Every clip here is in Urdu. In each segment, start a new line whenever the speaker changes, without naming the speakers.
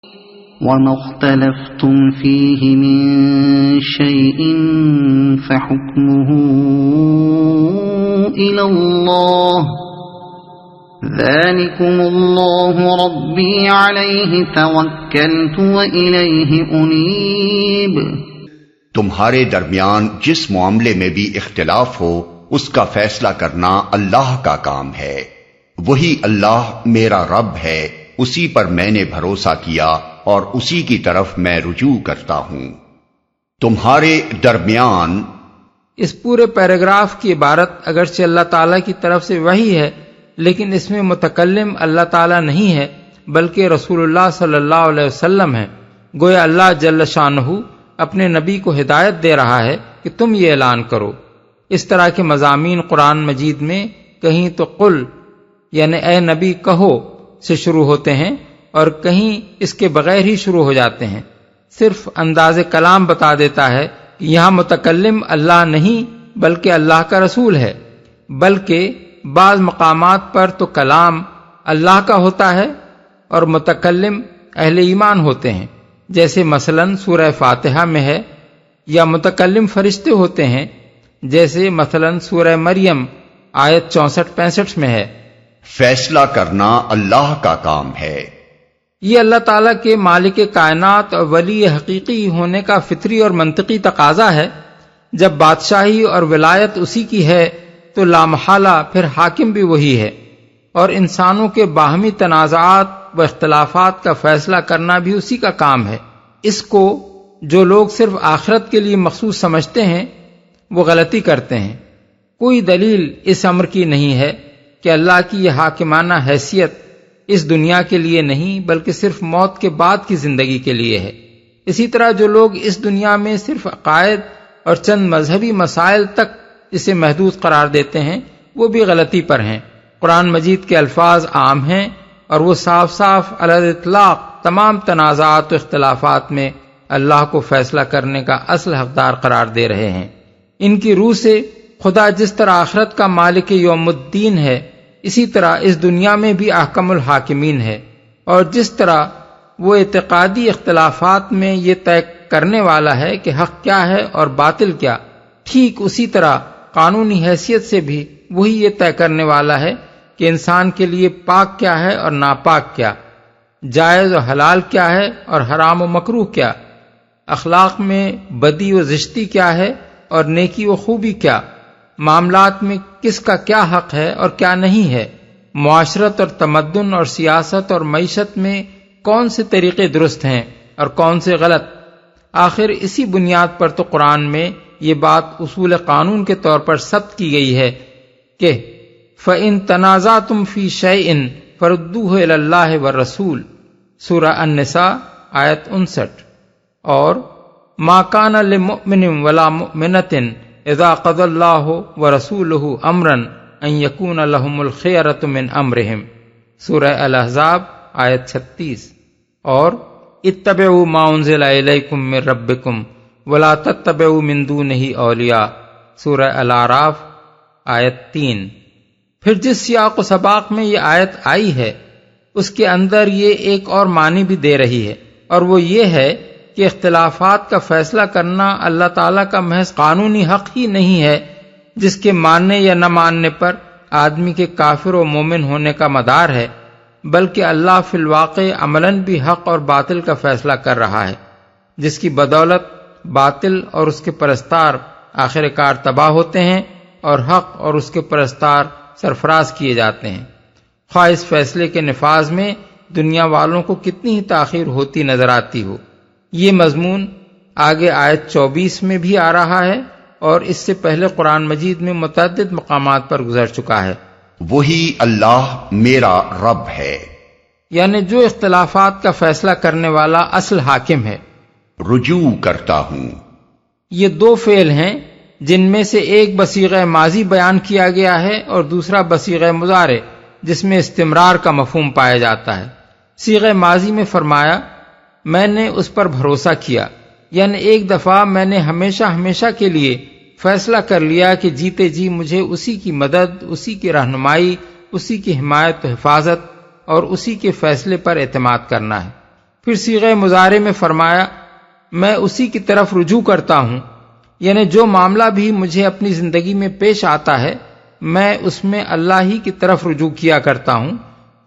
وَمَا اخْتَلَفْتُمْ فِيهِ مِنْ شَيْءٍ فَحُكْمُهُ إِلَى اللَّهِ ذَلِكُمُ اللَّهُ رَبِّي عَلَيْهِ تَوَكَّلْتُ وَإِلَيْهِ أُنِيبُ۔
تمہارے درمیان جس معاملے میں بھی اختلاف ہو اس کا فیصلہ کرنا اللہ کا کام ہے، وہی اللہ میرا رب ہے، اسی پر میں نے بھروسہ کیا اور اسی کی طرف میں رجوع کرتا ہوں۔ تمہارے درمیان،
اس پورے پیراگراف کی عبارت اگرچہ اللہ تعالیٰ کی طرف سے وحی ہے، لیکن اس میں متکلم اللہ تعالیٰ نہیں ہے بلکہ رسول اللہ صلی اللہ علیہ وسلم ہے۔ گویا اللہ جل شانہ اپنے نبی کو ہدایت دے رہا ہے کہ تم یہ اعلان کرو۔ اس طرح کے مضامین قرآن مجید میں کہیں تو قل یعنی اے نبی کہو سے شروع ہوتے ہیں اور کہیں اس کے بغیر ہی شروع ہو جاتے ہیں۔ صرف انداز کلام بتا دیتا ہے کہ یہاں متکلم اللہ نہیں بلکہ اللہ کا رسول ہے، بلکہ بعض مقامات پر تو کلام اللہ کا ہوتا ہے اور متکلم اہل ایمان ہوتے ہیں، جیسے مثلا سورہ فاتحہ میں ہے، یا متکلم فرشتے ہوتے ہیں جیسے مثلا سورہ مریم آیت 64-65 میں ہے۔
فیصلہ کرنا اللہ کا کام ہے۔
یہ اللہ تعالیٰ کے مالک کائنات اور ولی حقیقی ہونے کا فطری اور منطقی تقاضا ہے۔ جب بادشاہی اور ولایت اسی کی ہے تو لامحالہ پھر حاکم بھی وہی ہے، اور انسانوں کے باہمی تنازعات و اختلافات کا فیصلہ کرنا بھی اسی کا کام ہے۔ اس کو جو لوگ صرف آخرت کے لیے مخصوص سمجھتے ہیں وہ غلطی کرتے ہیں۔ کوئی دلیل اس امر کی نہیں ہے کہ اللہ کی یہ حاکمانہ حیثیت اس دنیا کے لیے نہیں بلکہ صرف موت کے بعد کی زندگی کے لیے ہے۔ اسی طرح جو لوگ اس دنیا میں صرف عقائد اور چند مذہبی مسائل تک اسے محدود قرار دیتے ہیں وہ بھی غلطی پر ہیں۔ قرآن مجید کے الفاظ عام ہیں اور وہ صاف صاف علی الاطلاق تمام تنازعات و اختلافات میں اللہ کو فیصلہ کرنے کا اصل حقدار قرار دے رہے ہیں۔ ان کی روح سے خدا جس طرح آخرت کا مالک یوم الدین ہے، اسی طرح اس دنیا میں بھی احکم الحاکمین ہے، اور جس طرح وہ اعتقادی اختلافات میں یہ طے کرنے والا ہے کہ حق کیا ہے اور باطل کیا، ٹھیک اسی طرح قانونی حیثیت سے بھی وہی یہ طے کرنے والا ہے کہ انسان کے لیے پاک کیا ہے اور ناپاک کیا، جائز و حلال کیا ہے اور حرام و مکروہ کیا، اخلاق میں بدی و زشتی کیا ہے اور نیکی و خوبی کیا، معاملات میں کس کا کیا حق ہے اور کیا نہیں ہے، معاشرت اور تمدن اور سیاست اور معیشت میں کون سے طریقے درست ہیں اور کون سے غلط۔ آخر اسی بنیاد پر تو قرآن میں یہ بات اصول قانون کے طور پر ثبت کی گئی ہے کہ فَإِن تَنَازَعْتُمْ فِي شَيْءٍ فَرُدُّوهُ إِلَى اللَّهِ وَالرَّسُولِ سورہ النساء آیت 59، اور مَا كَانَ لِمُؤْمِنٍ وَلَا مُؤْمِنَةٍ اذا قضى الله ورسوله امرا ان يكون لهم الخيرة من امرهم سورہ الاحزاب آیت 36، اور اتبعوا ما انزل الیکم من ربکم ولا تتبعوا من دونه اولیاء سورہ الاعراف آیت 3۔ پھر جس سیاق و سباق میں یہ آیت آئی ہے اس کے اندر یہ ایک اور معنی بھی دے رہی ہے، اور وہ یہ ہے کہ اختلافات کا فیصلہ کرنا اللہ تعالیٰ کا محض قانونی حق ہی نہیں ہے جس کے ماننے یا نہ ماننے پر آدمی کے کافر و مومن ہونے کا مدار ہے، بلکہ اللہ فی الواقع عملاً بھی حق اور باطل کا فیصلہ کر رہا ہے، جس کی بدولت باطل اور اس کے پرستار آخر کار تباہ ہوتے ہیں اور حق اور اس کے پرستار سرفراز کیے جاتے ہیں، خواہ اس فیصلے کے نفاذ میں دنیا والوں کو کتنی ہی تاخیر ہوتی نظر آتی ہو۔ یہ مضمون آگے آیت 24 میں بھی آ رہا ہے اور اس سے پہلے قرآن مجید میں متعدد مقامات پر گزر چکا ہے۔
وہی اللہ میرا رب ہے،
یعنی جو اختلافات کا فیصلہ کرنے والا اصل حاکم ہے۔
رجوع کرتا ہوں،
یہ دو فعل ہیں جن میں سے ایک بصیغہ ماضی بیان کیا گیا ہے اور دوسرا بصیغہ مضارع جس میں استمرار کا مفہوم پایا جاتا ہے۔ صیغہ ماضی میں فرمایا میں نے اس پر بھروسہ کیا، یعنی ایک دفعہ میں نے ہمیشہ ہمیشہ کے لیے فیصلہ کر لیا کہ جیتے جی مجھے اسی کی مدد، اسی کی رہنمائی، اسی کی حمایت و حفاظت اور اسی کے فیصلے پر اعتماد کرنا ہے۔ پھر صیغہ مضارع میں فرمایا میں اسی کی طرف رجوع کرتا ہوں، یعنی جو معاملہ بھی مجھے اپنی زندگی میں پیش آتا ہے میں اس میں اللہ ہی کی طرف رجوع کیا کرتا ہوں۔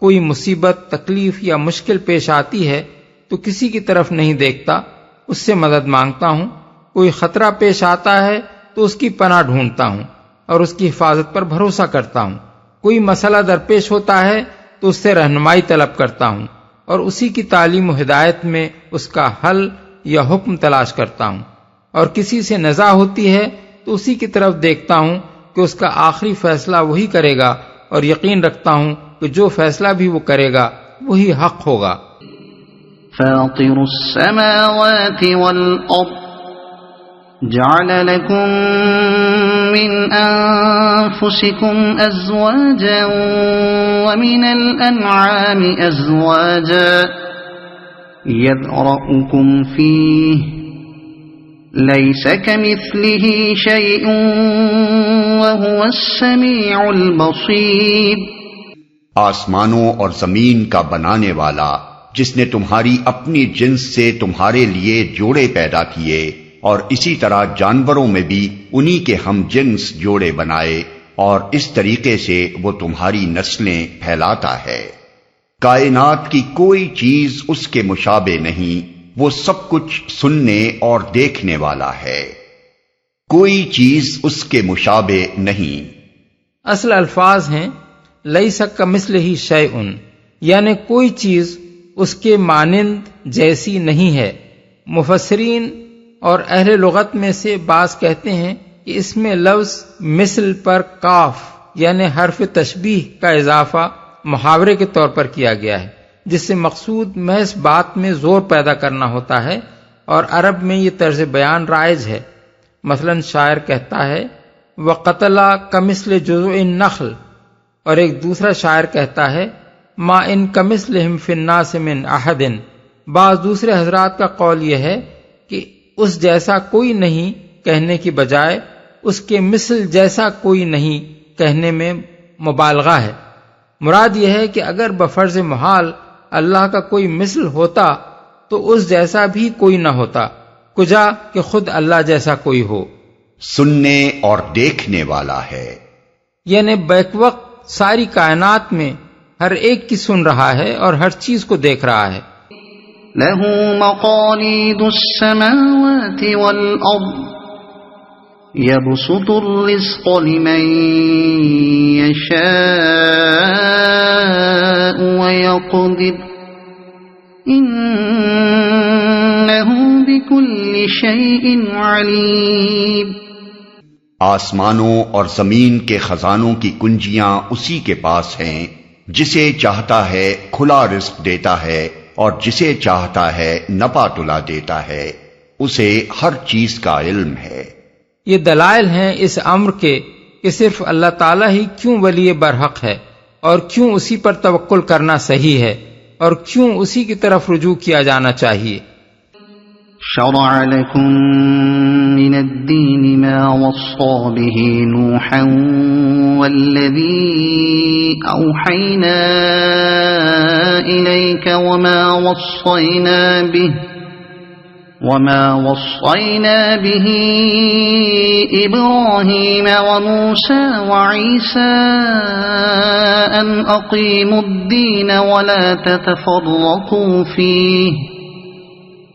کوئی مصیبت، تکلیف یا مشکل پیش آتی ہے تو کسی کی طرف نہیں دیکھتا، اس سے مدد مانگتا ہوں۔ کوئی خطرہ پیش آتا ہے تو اس کی پناہ ڈھونڈتا ہوں اور اس کی حفاظت پر بھروسہ کرتا ہوں۔ کوئی مسئلہ درپیش ہوتا ہے تو اس سے رہنمائی طلب کرتا ہوں اور اسی کی تعلیم و ہدایت میں اس کا حل یا حکم تلاش کرتا ہوں، اور کسی سے نزاع ہوتی ہے تو اسی کی طرف دیکھتا ہوں کہ اس کا آخری فیصلہ وہی کرے گا، اور یقین رکھتا ہوں کہ جو فیصلہ بھی وہ کرے گا وہی حق ہوگا۔
فاطر السماوات والأرض جعل لكم من أنفسكم أزواجا ومن الأنعام أزواجا يذرأكم فيه ليس كمثله شيء وهو السميع البصير۔
آسمانوں اور زمین کا بنانے والا، جس نے تمہاری اپنی جنس سے تمہارے لیے جوڑے پیدا کیے، اور اسی طرح جانوروں میں بھی انہی کے ہم جنس جوڑے بنائے، اور اس طریقے سے وہ تمہاری نسلیں پھیلاتا ہے۔ کائنات کی کوئی چیز اس کے مشابہ نہیں، وہ سب کچھ سننے اور دیکھنے والا ہے، کوئی چیز اس کے مشابہ نہیں۔
اصل الفاظ ہیں لیس کمثلہ شیء، یعنی کوئی چیز اس کے مانند جیسی نہیں ہے۔ مفسرین اور اہل لغت میں سے بعض کہتے ہیں کہ اس میں لفظ مثل پر کاف یعنی حرف تشبیہ کا اضافہ محاورے کے طور پر کیا گیا ہے، جس سے مقصود محض بات میں زور پیدا کرنا ہوتا ہے، اور عرب میں یہ طرز بیان رائج ہے۔ مثلا شاعر کہتا ہے وَقَتَلَ كَمِثْلِ جُذُعِ النَّخْلِ، اور ایک دوسرا شاعر کہتا ہے مَا إِن كَمِثْلِهِمْ فِي النَّاسِ مِنْ أَحَدٍ۔ بعض دوسرے حضرات کا قول یہ ہے کہ اس جیسا کوئی نہیں کہنے کی بجائے اس کے مثل جیسا کوئی نہیں کہنے میں مبالغہ ہے۔ مراد یہ ہے کہ اگر بفرض محال اللہ کا کوئی مثل ہوتا تو اس جیسا بھی کوئی نہ ہوتا، کجا کہ خود اللہ جیسا کوئی ہو۔
سننے اور دیکھنے والا ہے،
یعنی بیک وقت ساری کائنات میں ہر ایک کی سن رہا ہے اور ہر چیز کو دیکھ رہا ہے۔
له مقاليد السماوات والأرض يبسط الرزق لمن يشاء ويقدر إنه بكل شيء عليم۔
آسمانوں اور زمین کے خزانوں کی کنجیاں اسی کے پاس ہیں، جسے چاہتا ہے کھلا رزق دیتا ہے اور جسے چاہتا ہے نپا تلا دیتا ہے، اسے ہر چیز کا علم ہے۔
یہ دلائل ہیں اس امر کے کہ صرف اللہ تعالیٰ ہی کیوں ولی برحق ہے، اور کیوں اسی پر توکل کرنا صحیح ہے، اور کیوں اسی کی طرف رجوع کیا جانا چاہیے۔
شرع لكم من الدين ما وصى به نوحا والذي أوحينا إليك وما وصينا به إبراهيم وموسى وعيسى أن أقيموا الدين ولا تتفرقوا فيه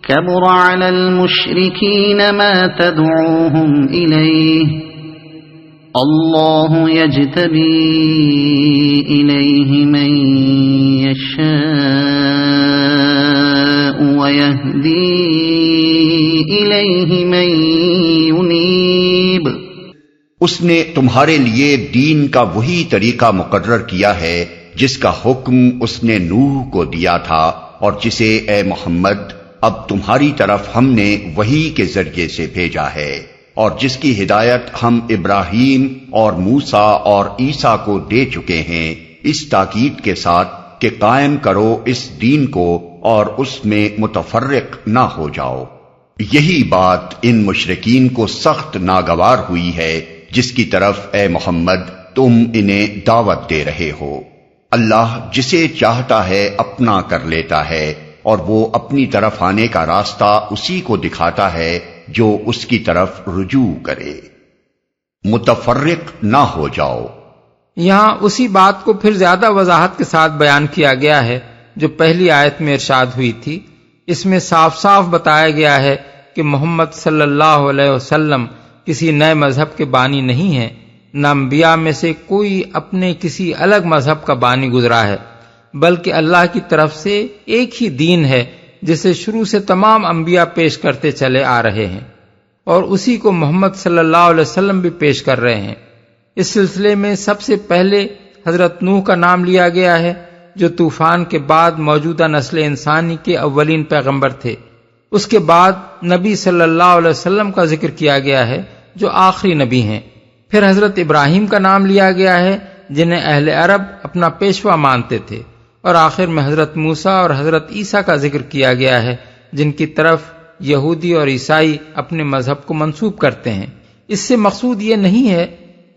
كبر على المشركين ما تدعوهم إليه الله يجتبي إليه من يشاء ويهدي إليه من ينيب۔
اس نے تمہارے لیے دین کا وہی طریقہ مقرر کیا ہے جس کا حکم اس نے نوح کو دیا تھا، اور جسے اے محمد اب تمہاری طرف ہم نے وحی کے ذریعے سے بھیجا ہے، اور جس کی ہدایت ہم ابراہیم اور موسیٰ اور عیسیٰ کو دے چکے ہیں، اس تاکید کے ساتھ کہ قائم کرو اس دین کو اور اس میں متفرق نہ ہو جاؤ۔ یہی بات ان مشرکین کو سخت ناگوار ہوئی ہے جس کی طرف اے محمد تم انہیں دعوت دے رہے ہو۔ اللہ جسے چاہتا ہے اپنا کر لیتا ہے، اور وہ اپنی طرف آنے کا راستہ اسی کو دکھاتا ہے جو اس کی طرف رجوع کرے۔ متفرق نہ ہو جاؤ۔
یہاں اسی بات کو پھر زیادہ وضاحت کے ساتھ بیان کیا گیا ہے جو پہلی آیت میں ارشاد ہوئی تھی۔ اس میں صاف صاف بتایا گیا ہے کہ محمد صلی اللہ علیہ وسلم کسی نئے مذہب کے بانی نہیں ہیں، نہ انبیاء میں سے کوئی اپنے کسی الگ مذہب کا بانی گزرا ہے، بلکہ اللہ کی طرف سے ایک ہی دین ہے جسے شروع سے تمام انبیاء پیش کرتے چلے آ رہے ہیں، اور اسی کو محمد صلی اللہ علیہ وسلم بھی پیش کر رہے ہیں۔ اس سلسلے میں سب سے پہلے حضرت نوح کا نام لیا گیا ہے جو طوفان کے بعد موجودہ نسل انسانی کے اولین پیغمبر تھے۔ اس کے بعد نبی صلی اللہ علیہ وسلم کا ذکر کیا گیا ہے جو آخری نبی ہیں۔ پھر حضرت ابراہیم کا نام لیا گیا ہے جنہیں اہل عرب اپنا پیشوا مانتے تھے، اور آخر میں حضرت موسیٰ اور حضرت عیسیٰ کا ذکر کیا گیا ہے جن کی طرف یہودی اور عیسائی اپنے مذہب کو منسوب کرتے ہیں۔ اس سے مقصود یہ نہیں ہے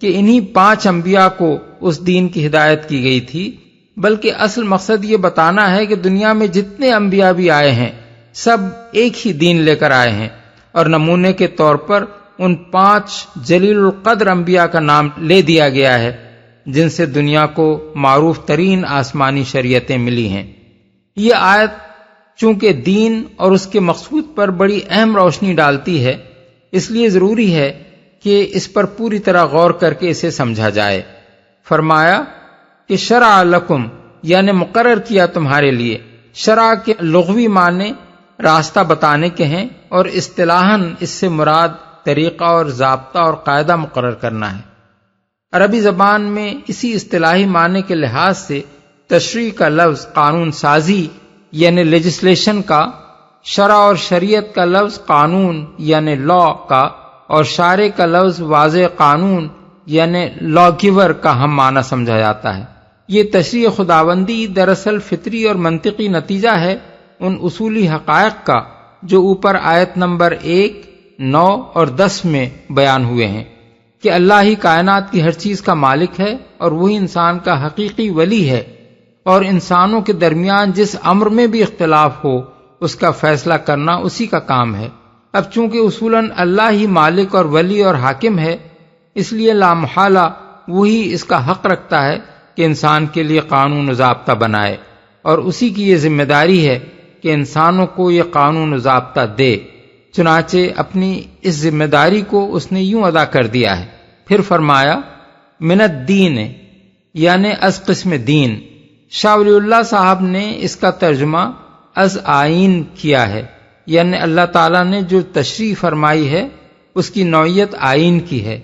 کہ انہی 5 انبیاء کو اس دین کی ہدایت کی گئی تھی، بلکہ اصل مقصد یہ بتانا ہے کہ دنیا میں جتنے انبیاء بھی آئے ہیں سب ایک ہی دین لے کر آئے ہیں، اور نمونے کے طور پر ان 5 جلیل القدر انبیاء کا نام لے دیا گیا ہے جن سے دنیا کو معروف ترین آسمانی شریعتیں ملی ہیں۔ یہ آیت چونکہ دین اور اس کے مقصود پر بڑی اہم روشنی ڈالتی ہے، اس لیے ضروری ہے کہ اس پر پوری طرح غور کر کے اسے سمجھا جائے۔ فرمایا کہ شرع لکم یعنی مقرر کیا تمہارے لیے۔ شرع کے لغوی معنی راستہ بتانے کے ہیں، اور اصطلاحاً اس سے مراد طریقہ اور ضابطہ اور قاعدہ مقرر کرنا ہے۔ عربی زبان میں اسی اصطلاحی معنی کے لحاظ سے تشریع کا لفظ قانون سازی یعنی لیجسلیشن کا، شرع اور شریعت کا لفظ قانون یعنی لا کا، اور شارع کا لفظ واضح قانون یعنی لا گیور کا ہم معنی سمجھا جاتا ہے۔ یہ تشریع خداوندی دراصل فطری اور منطقی نتیجہ ہے ان اصولی حقائق کا جو اوپر آیت نمبر 1، 9 اور 10 میں بیان ہوئے ہیں کہ اللہ ہی کائنات کی ہر چیز کا مالک ہے، اور وہی انسان کا حقیقی ولی ہے، اور انسانوں کے درمیان جس امر میں بھی اختلاف ہو اس کا فیصلہ کرنا اسی کا کام ہے۔ اب چونکہ اصولاً اللہ ہی مالک اور ولی اور حاکم ہے، اس لیے لامحالہ وہی اس کا حق رکھتا ہے کہ انسان کے لیے قانون و ضابطہ بنائے، اور اسی کی یہ ذمہ داری ہے کہ انسانوں کو یہ قانون و ضابطہ دے۔ چنانچہ اپنی اس ذمہ داری کو اس نے یوں ادا کر دیا ہے۔ پھر فرمایا من الدین یعنی از قسم دین۔ شاہ ولی اللہ صاحب نے اس کا ترجمہ از آئین کیا ہے، یعنی اللہ تعالیٰ نے جو تشریح فرمائی ہے اس کی نوعیت آئین کی ہے۔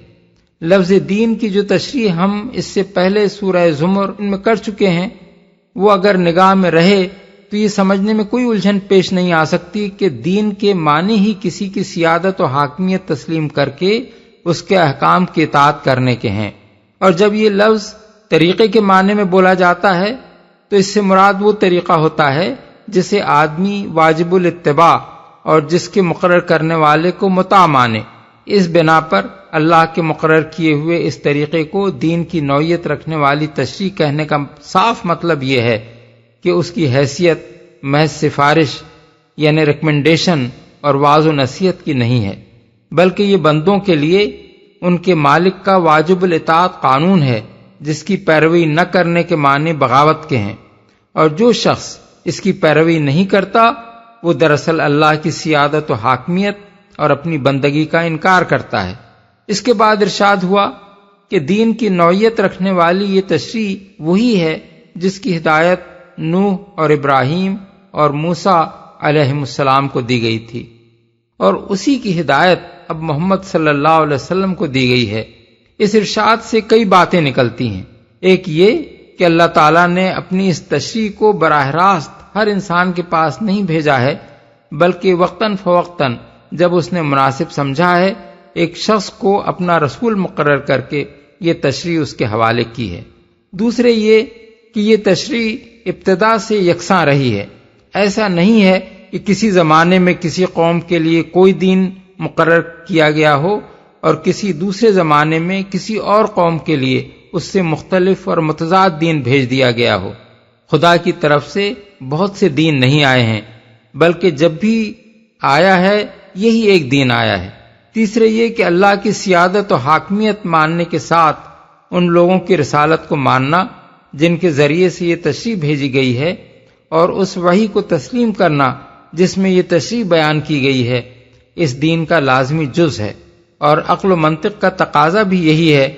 لفظ دین کی جو تشریح ہم اس سے پہلے سورہ زمر میں کر چکے ہیں، وہ اگر نگاہ میں رہے تو یہ سمجھنے میں کوئی الجھن پیش نہیں آ سکتی کہ دین کے معنی ہی کسی کی سیادت و حاکمیت تسلیم کر کے اس کے احکام کی اطاعت کرنے کے ہیں۔ اور جب یہ لفظ طریقے کے معنی میں بولا جاتا ہے تو اس سے مراد وہ طریقہ ہوتا ہے جسے آدمی واجب الاتباع اور جس کے مقرر کرنے والے کو مطاع مانے۔ اس بنا پر اللہ کے مقرر کیے ہوئے اس طریقے کو دین کی نوعیت رکھنے والی تشریح کہنے کا صاف مطلب یہ ہے کہ اس کی حیثیت محض سفارش یعنی ریکمنڈیشن اور وعظ و نصیحت کی نہیں ہے، بلکہ یہ بندوں کے لیے ان کے مالک کا واجب الاطاعت قانون ہے جس کی پیروی نہ کرنے کے معنی بغاوت کے ہیں، اور جو شخص اس کی پیروی نہیں کرتا وہ دراصل اللہ کی سیادت و حاکمیت اور اپنی بندگی کا انکار کرتا ہے۔ اس کے بعد ارشاد ہوا کہ دین کی نوعیت رکھنے والی یہ تشریح وہی ہے جس کی ہدایت نوح اور ابراہیم اور موسیٰ علیہ السلام کو دی گئی تھی، اور اسی کی ہدایت اب محمد صلی اللہ علیہ وسلم کو دی گئی ہے۔ اس ارشاد سے کئی باتیں نکلتی ہیں۔ ایک یہ کہ اللہ تعالیٰ نے اپنی اس تشریح کو براہ راست ہر انسان کے پاس نہیں بھیجا ہے، بلکہ وقتاً فوقتاً جب اس نے مناسب سمجھا ہے ایک شخص کو اپنا رسول مقرر کر کے یہ تشریح اس کے حوالے کی ہے۔ دوسرے یہ کہ یہ تشریح ابتدا سے یکساں رہی ہے۔ ایسا نہیں ہے کہ کسی زمانے میں کسی قوم کے لیے کوئی دین مقرر کیا گیا ہو اور کسی دوسرے زمانے میں کسی اور قوم کے لیے اس سے مختلف اور متضاد دین بھیج دیا گیا ہو۔ خدا کی طرف سے بہت سے دین نہیں آئے ہیں، بلکہ جب بھی آیا ہے یہی ایک دین آیا ہے۔ تیسرے یہ کہ اللہ کی سیادت و حاکمیت ماننے کے ساتھ ان لوگوں کی رسالت کو ماننا جن کے ذریعے سے یہ تشریح بھیجی گئی ہے، اور اس وحی کو تسلیم کرنا جس میں یہ تشریح بیان کی گئی ہے، اس دین کا لازمی جز ہے، اور عقل و منطق کا تقاضا بھی یہی ہے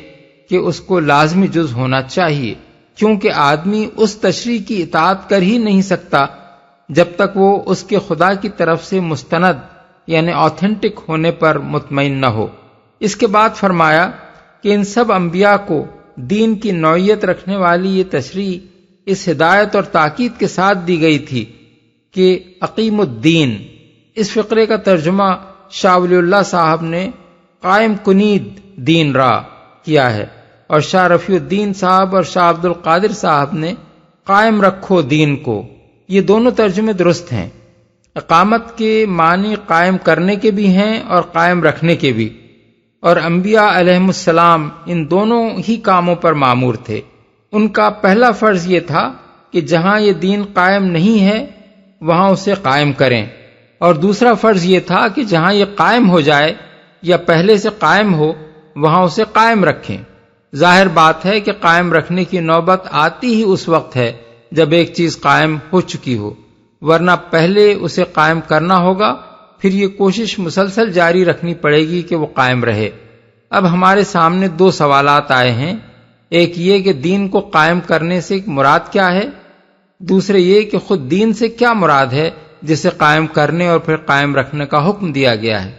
کہ اس کو لازمی جز ہونا چاہیے، کیونکہ آدمی اس تشریح کی اطاعت کر ہی نہیں سکتا جب تک وہ اس کے خدا کی طرف سے مستند یعنی آتھینٹک ہونے پر مطمئن نہ ہو۔ اس کے بعد فرمایا کہ ان سب انبیاء کو دین کی نوعیت رکھنے والی یہ تشریح اس ہدایت اور تاکید کے ساتھ دی گئی تھی کہ اقیم الدین۔ اس فقرے کا ترجمہ شاہ ولی اللہ صاحب نے قائم کنید دین را کیا ہے، اور شاہ رفیع الدین صاحب اور شاہ عبد القادر صاحب نے قائم رکھو دین کو۔ یہ دونوں ترجمے درست ہیں۔ اقامت کے معنی قائم کرنے کے بھی ہیں اور قائم رکھنے کے بھی، اور انبیاء علیہم السلام ان دونوں ہی کاموں پر مامور تھے۔ ان کا پہلا فرض یہ تھا کہ جہاں یہ دین قائم نہیں ہے وہاں اسے قائم کریں، اور دوسرا فرض یہ تھا کہ جہاں یہ قائم ہو جائے یا پہلے سے قائم ہو وہاں اسے قائم رکھیں۔ ظاہر بات ہے کہ قائم رکھنے کی نوبت آتی ہی اس وقت ہے جب ایک چیز قائم ہو چکی ہو، ورنہ پہلے اسے قائم کرنا ہوگا، پھر یہ کوشش مسلسل جاری رکھنی پڑے گی کہ وہ قائم رہے۔ اب ہمارے سامنے دو سوالات آئے ہیں، ایک یہ کہ دین کو قائم کرنے سے مراد کیا ہے، دوسرے یہ کہ خود دین سے کیا مراد ہے جسے قائم کرنے اور پھر قائم رکھنے کا حکم دیا گیا ہے۔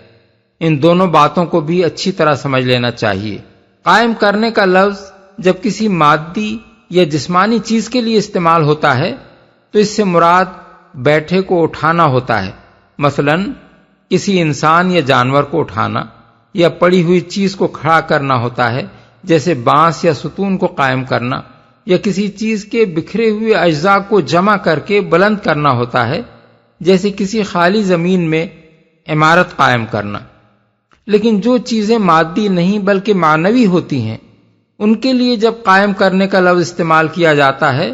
ان دونوں باتوں کو بھی اچھی طرح سمجھ لینا چاہیے۔ قائم کرنے کا لفظ جب کسی مادی یا جسمانی چیز کے لیے استعمال ہوتا ہے تو اس سے مراد بیٹھے کو اٹھانا ہوتا ہے، مثلا کسی انسان یا جانور کو اٹھانا، یا پڑی ہوئی چیز کو کھڑا کرنا ہوتا ہے جیسے بانس یا ستون کو قائم کرنا، یا کسی چیز کے بکھرے ہوئے اجزاء کو جمع کر کے بلند کرنا ہوتا ہے جیسے کسی خالی زمین میں عمارت قائم کرنا۔ لیکن جو چیزیں مادی نہیں بلکہ معنوی ہوتی ہیں ان کے لیے جب قائم کرنے کا لفظ استعمال کیا جاتا ہے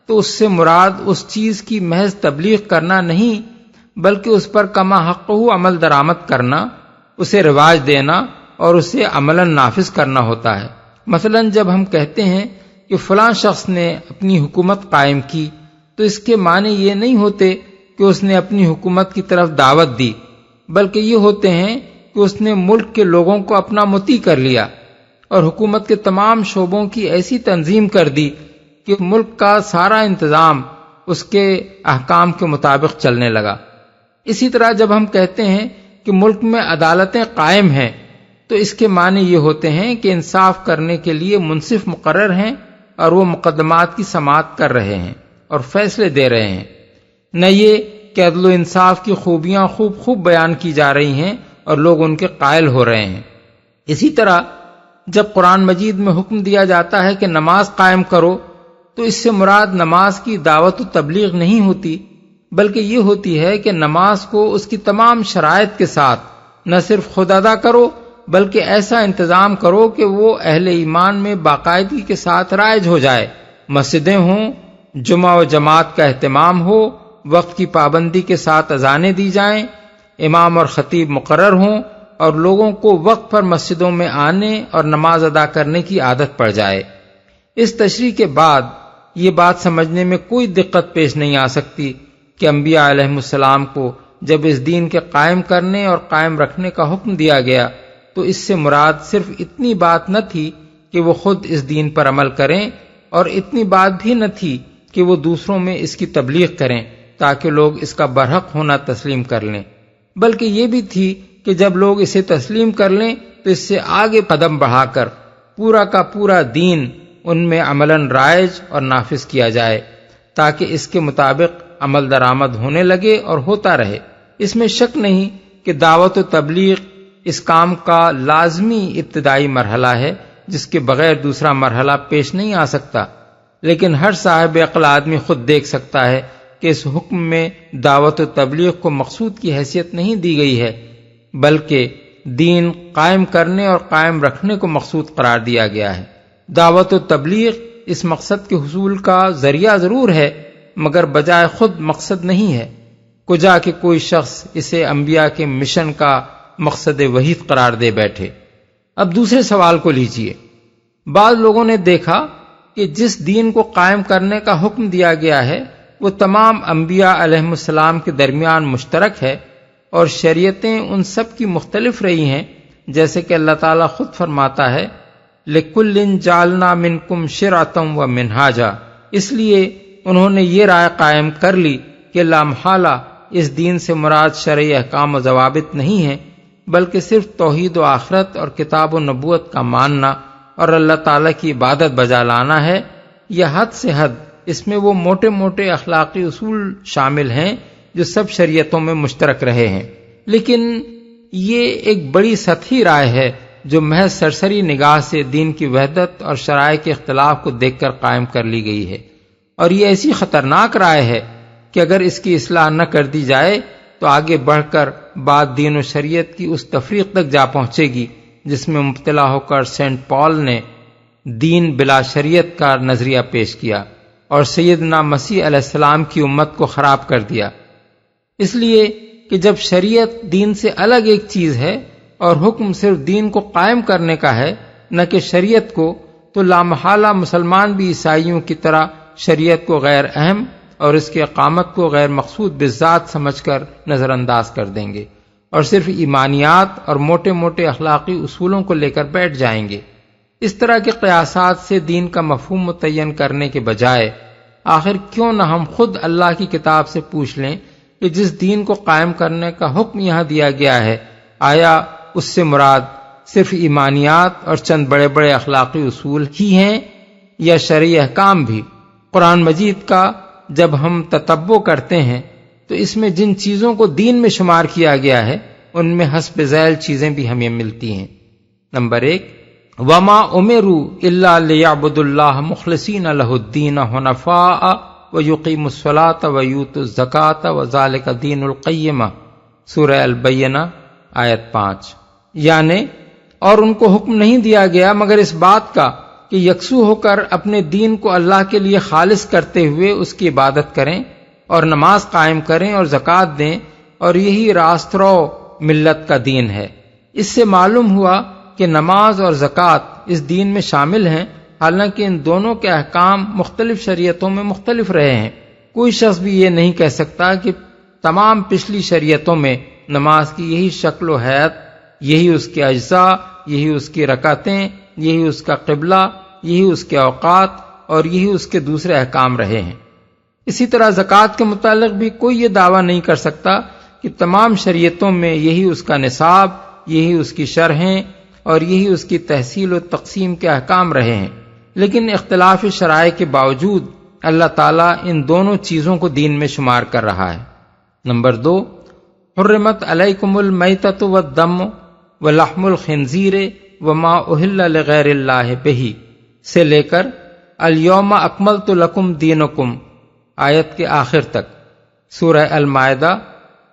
تو اس سے مراد اس چیز کی محض تبلیغ کرنا نہیں بلکہ اس پر کما حقہ عمل درآمد کرنا، اسے رواج دینا اور اسے عملاً نافذ کرنا ہوتا ہے۔ مثلا جب ہم کہتے ہیں کہ فلاں شخص نے اپنی حکومت قائم کی تو اس کے معنی یہ نہیں ہوتے کہ اس نے اپنی حکومت کی طرف دعوت دی، بلکہ یہ ہوتے ہیں کہ اس نے ملک کے لوگوں کو اپنا مطیع کر لیا اور حکومت کے تمام شعبوں کی ایسی تنظیم کر دی کہ ملک کا سارا انتظام اس کے احکام کے مطابق چلنے لگا۔ اسی طرح جب ہم کہتے ہیں کہ ملک میں عدالتیں قائم ہیں تو اس کے معنی یہ ہوتے ہیں کہ انصاف کرنے کے لیے منصف مقرر ہیں اور وہ مقدمات کی سماعت کر رہے ہیں اور فیصلے دے رہے ہیں، نہ یہ کہ عدل و انصاف کی خوبیاں خوب بیان کی جا رہی ہیں اور لوگ ان کے قائل ہو رہے ہیں۔ اسی طرح جب قرآن مجید میں حکم دیا جاتا ہے کہ نماز قائم کرو تو اس سے مراد نماز کی دعوت و تبلیغ نہیں ہوتی بلکہ یہ ہوتی ہے کہ نماز کو اس کی تمام شرائط کے ساتھ نہ صرف خود ادا کرو بلکہ ایسا انتظام کرو کہ وہ اہل ایمان میں باقاعدگی کے ساتھ رائج ہو جائے، مسجدیں ہوں، جمعہ و جماعت کا اہتمام ہو، وقت کی پابندی کے ساتھ اذانیں دی جائیں، امام اور خطیب مقرر ہوں اور لوگوں کو وقت پر مسجدوں میں آنے اور نماز ادا کرنے کی عادت پڑ جائے۔ اس تشریح کے بعد یہ بات سمجھنے میں کوئی دقت پیش نہیں آ سکتی کہ انبیاء علیہم السلام کو جب اس دین کے قائم کرنے اور قائم رکھنے کا حکم دیا گیا تو اس سے مراد صرف اتنی بات نہ تھی کہ وہ خود اس دین پر عمل کریں، اور اتنی بات بھی نہ تھی کہ وہ دوسروں میں اس کی تبلیغ کریں تاکہ لوگ اس کا برحق ہونا تسلیم کر لیں، بلکہ یہ بھی تھی کہ جب لوگ اسے تسلیم کر لیں تو اس سے آگے قدم بڑھا کر پورا کا پورا دین ان میں عملاً رائج اور نافذ کیا جائے تاکہ اس کے مطابق عمل درآمد ہونے لگے اور ہوتا رہے۔ اس میں شک نہیں کہ دعوت و تبلیغ اس کام کا لازمی ابتدائی مرحلہ ہے جس کے بغیر دوسرا مرحلہ پیش نہیں آ سکتا، لیکن ہر صاحب عقل آدمی خود دیکھ سکتا ہے کہ اس حکم میں دعوت و تبلیغ کو مقصود کی حیثیت نہیں دی گئی ہے بلکہ دین قائم کرنے اور قائم رکھنے کو مقصود قرار دیا گیا ہے۔ دعوت و تبلیغ اس مقصد کے حصول کا ذریعہ ضرور ہے مگر بجائے خود مقصد نہیں ہے، کجا کہ کوئی شخص اسے انبیاء کے مشن کا مقصد وحید قرار دے بیٹھے۔ اب دوسرے سوال کو لیجئے۔ بعض لوگوں نے دیکھا کہ جس دین کو قائم کرنے کا حکم دیا گیا ہے وہ تمام انبیاء علیہ السلام کے درمیان مشترک ہے اور شریعتیں ان سب کی مختلف رہی ہیں، جیسے کہ اللہ تعالیٰ خود فرماتا ہے لِكُلٍّ جَعَلْنَا مِنْكُمْ شِرْعَةً وَمِنْهَاجًا، اس لیے انہوں نے یہ رائے قائم کر لی کہ لامحالہ اس دین سے مراد شرعی احکام و ضوابط نہیں ہیں بلکہ صرف توحید و آخرت اور کتاب و نبوت کا ماننا اور اللہ تعالیٰ کی عبادت بجا لانا ہے، یا حد سے حد اس میں وہ موٹے موٹے اخلاقی اصول شامل ہیں جو سب شریعتوں میں مشترک رہے ہیں۔ لیکن یہ ایک بڑی سطحی رائے ہے جو محض سرسری نگاہ سے دین کی وحدت اور شرائع کے اختلاف کو دیکھ کر قائم کر لی گئی ہے، اور یہ ایسی خطرناک رائے ہے کہ اگر اس کی اصلاح نہ کر دی جائے تو آگے بڑھ کر بات دین و شریعت کی اس تفریق تک جا پہنچے گی جس میں مبتلا ہو کر سینٹ پال نے دین بلا شریعت کا نظریہ پیش کیا اور سیدنا مسیح علیہ السلام کی امت کو خراب کر دیا۔ اس لیے کہ جب شریعت دین سے الگ ایک چیز ہے اور حکم صرف دین کو قائم کرنے کا ہے نہ کہ شریعت کو، تو لامحالہ مسلمان بھی عیسائیوں کی طرح شریعت کو غیر اہم اور اس کی اقامت کو غیر مقصود بالذات سمجھ کر نظر انداز کر دیں گے اور صرف ایمانیات اور موٹے موٹے اخلاقی اصولوں کو لے کر بیٹھ جائیں گے۔ اس طرح کے قیاسات سے دین کا مفہوم متعین کرنے کے بجائے آخر کیوں نہ ہم خود اللہ کی کتاب سے پوچھ لیں کہ جس دین کو قائم کرنے کا حکم یہاں دیا گیا ہے آیا اس سے مراد صرف ایمانیات اور چند بڑے بڑے اخلاقی اصول ہی ہیں یا شرعی احکام بھی؟ قرآن مجید کا جب ہم تتبع کرتے ہیں تو اس میں جن چیزوں کو دین میں شمار کیا گیا ہے ان میں حسب ذیل چیزیں بھی ہمیں ملتی ہیں۔ نمبر 1، وما امروا الا ليعبدوا الله مخلصين له الدين حنفاء ويقيموا الصلاة ويؤتوا الزكاة وذلك دين القيمة، سورہ البینہ آیت 5۔ یعنی اور ان کو حکم نہیں دیا گیا مگر اس بات کا کہ یکسو ہو کر اپنے دین کو اللہ کے لیے خالص کرتے ہوئے اس کی عبادت کریں اور نماز قائم کریں اور زکوٰۃ دیں، اور یہی راست رو ملت کا دین ہے۔ اس سے معلوم ہوا کہ نماز اور زکوٰۃ اس دین میں شامل ہیں، حالانکہ ان دونوں کے احکام مختلف شریعتوں میں مختلف رہے ہیں۔ کوئی شخص بھی یہ نہیں کہہ سکتا کہ تمام پچھلی شریعتوں میں نماز کی یہی شکل و حیت، یہی اس کے اجزاء، یہی اس کی رکعتیں، یہی اس کا قبلہ، یہی اس کے اوقات اور یہی اس کے دوسرے احکام رہے ہیں۔ اسی طرح زکوٰۃ کے متعلق بھی کوئی یہ دعویٰ نہیں کر سکتا کہ تمام شریعتوں میں یہی اس کا نصاب، یہی اس کی شرحیں اور یہی اس کی تحصیل و تقسیم کے احکام رہے ہیں۔ لیکن اختلاف شرائع کے باوجود اللہ تعالیٰ ان دونوں چیزوں کو دین میں شمار کر رہا ہے۔ نمبر 2، حرمت علیکم المیتۃ والدم ولحم الخنزیر وما اہل لغیر اللہ بہ سے لے کر الیوم اکملت لکم دینکم آیت کے آخر تک، سورہ المائدہ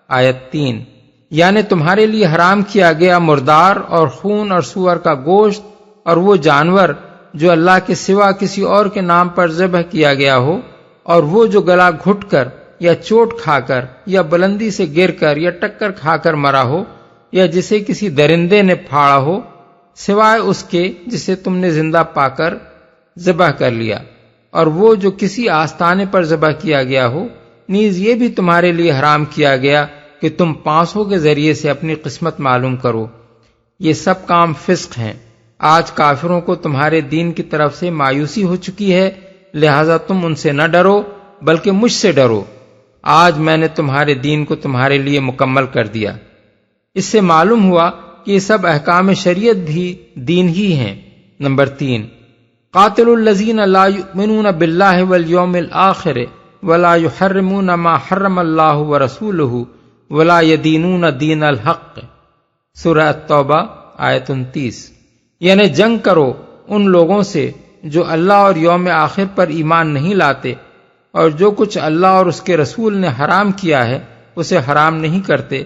آیت 3۔ یعنی تمہارے لیے حرام کیا گیا مردار اور خون اور سور کا گوشت اور وہ جانور جو اللہ کے سوا کسی اور کے نام پر ذبح کیا گیا ہو، اور وہ جو گلا گھٹ کر یا چوٹ کھا کر یا بلندی سے گر کر یا ٹکر کھا کر مرا ہو، یا جسے کسی درندے نے پھاڑا ہو سوائے اس کے جسے تم نے زندہ پا کر ذبح کر لیا، اور وہ جو کسی آستانے پر ذبح کیا گیا ہو، نیز یہ بھی تمہارے لیے حرام کیا گیا کہ تم پانسوں کے ذریعے سے اپنی قسمت معلوم کرو۔ یہ سب کام فسق ہیں۔ آج کافروں کو تمہارے دین کی طرف سے مایوسی ہو چکی ہے، لہذا تم ان سے نہ ڈرو بلکہ مجھ سے ڈرو۔ آج میں نے تمہارے دین کو تمہارے لیے مکمل کر دیا۔ اس سے معلوم ہوا کہ یہ سب احکام شریعت بھی دین ہی ہیں۔ نمبر 3، قاتل الذین لا یؤمنون باللہ والیوم الآخر ولا یحرمون ما حرم اللہ ورسولہ ولا یدینون دین الحق، سورہ التوبہ آیت 29۔ یعنی جنگ کرو ان لوگوں سے جو اللہ اور یوم آخر پر ایمان نہیں لاتے اور جو کچھ اللہ اور اس کے رسول نے حرام کیا ہے اسے حرام نہیں کرتے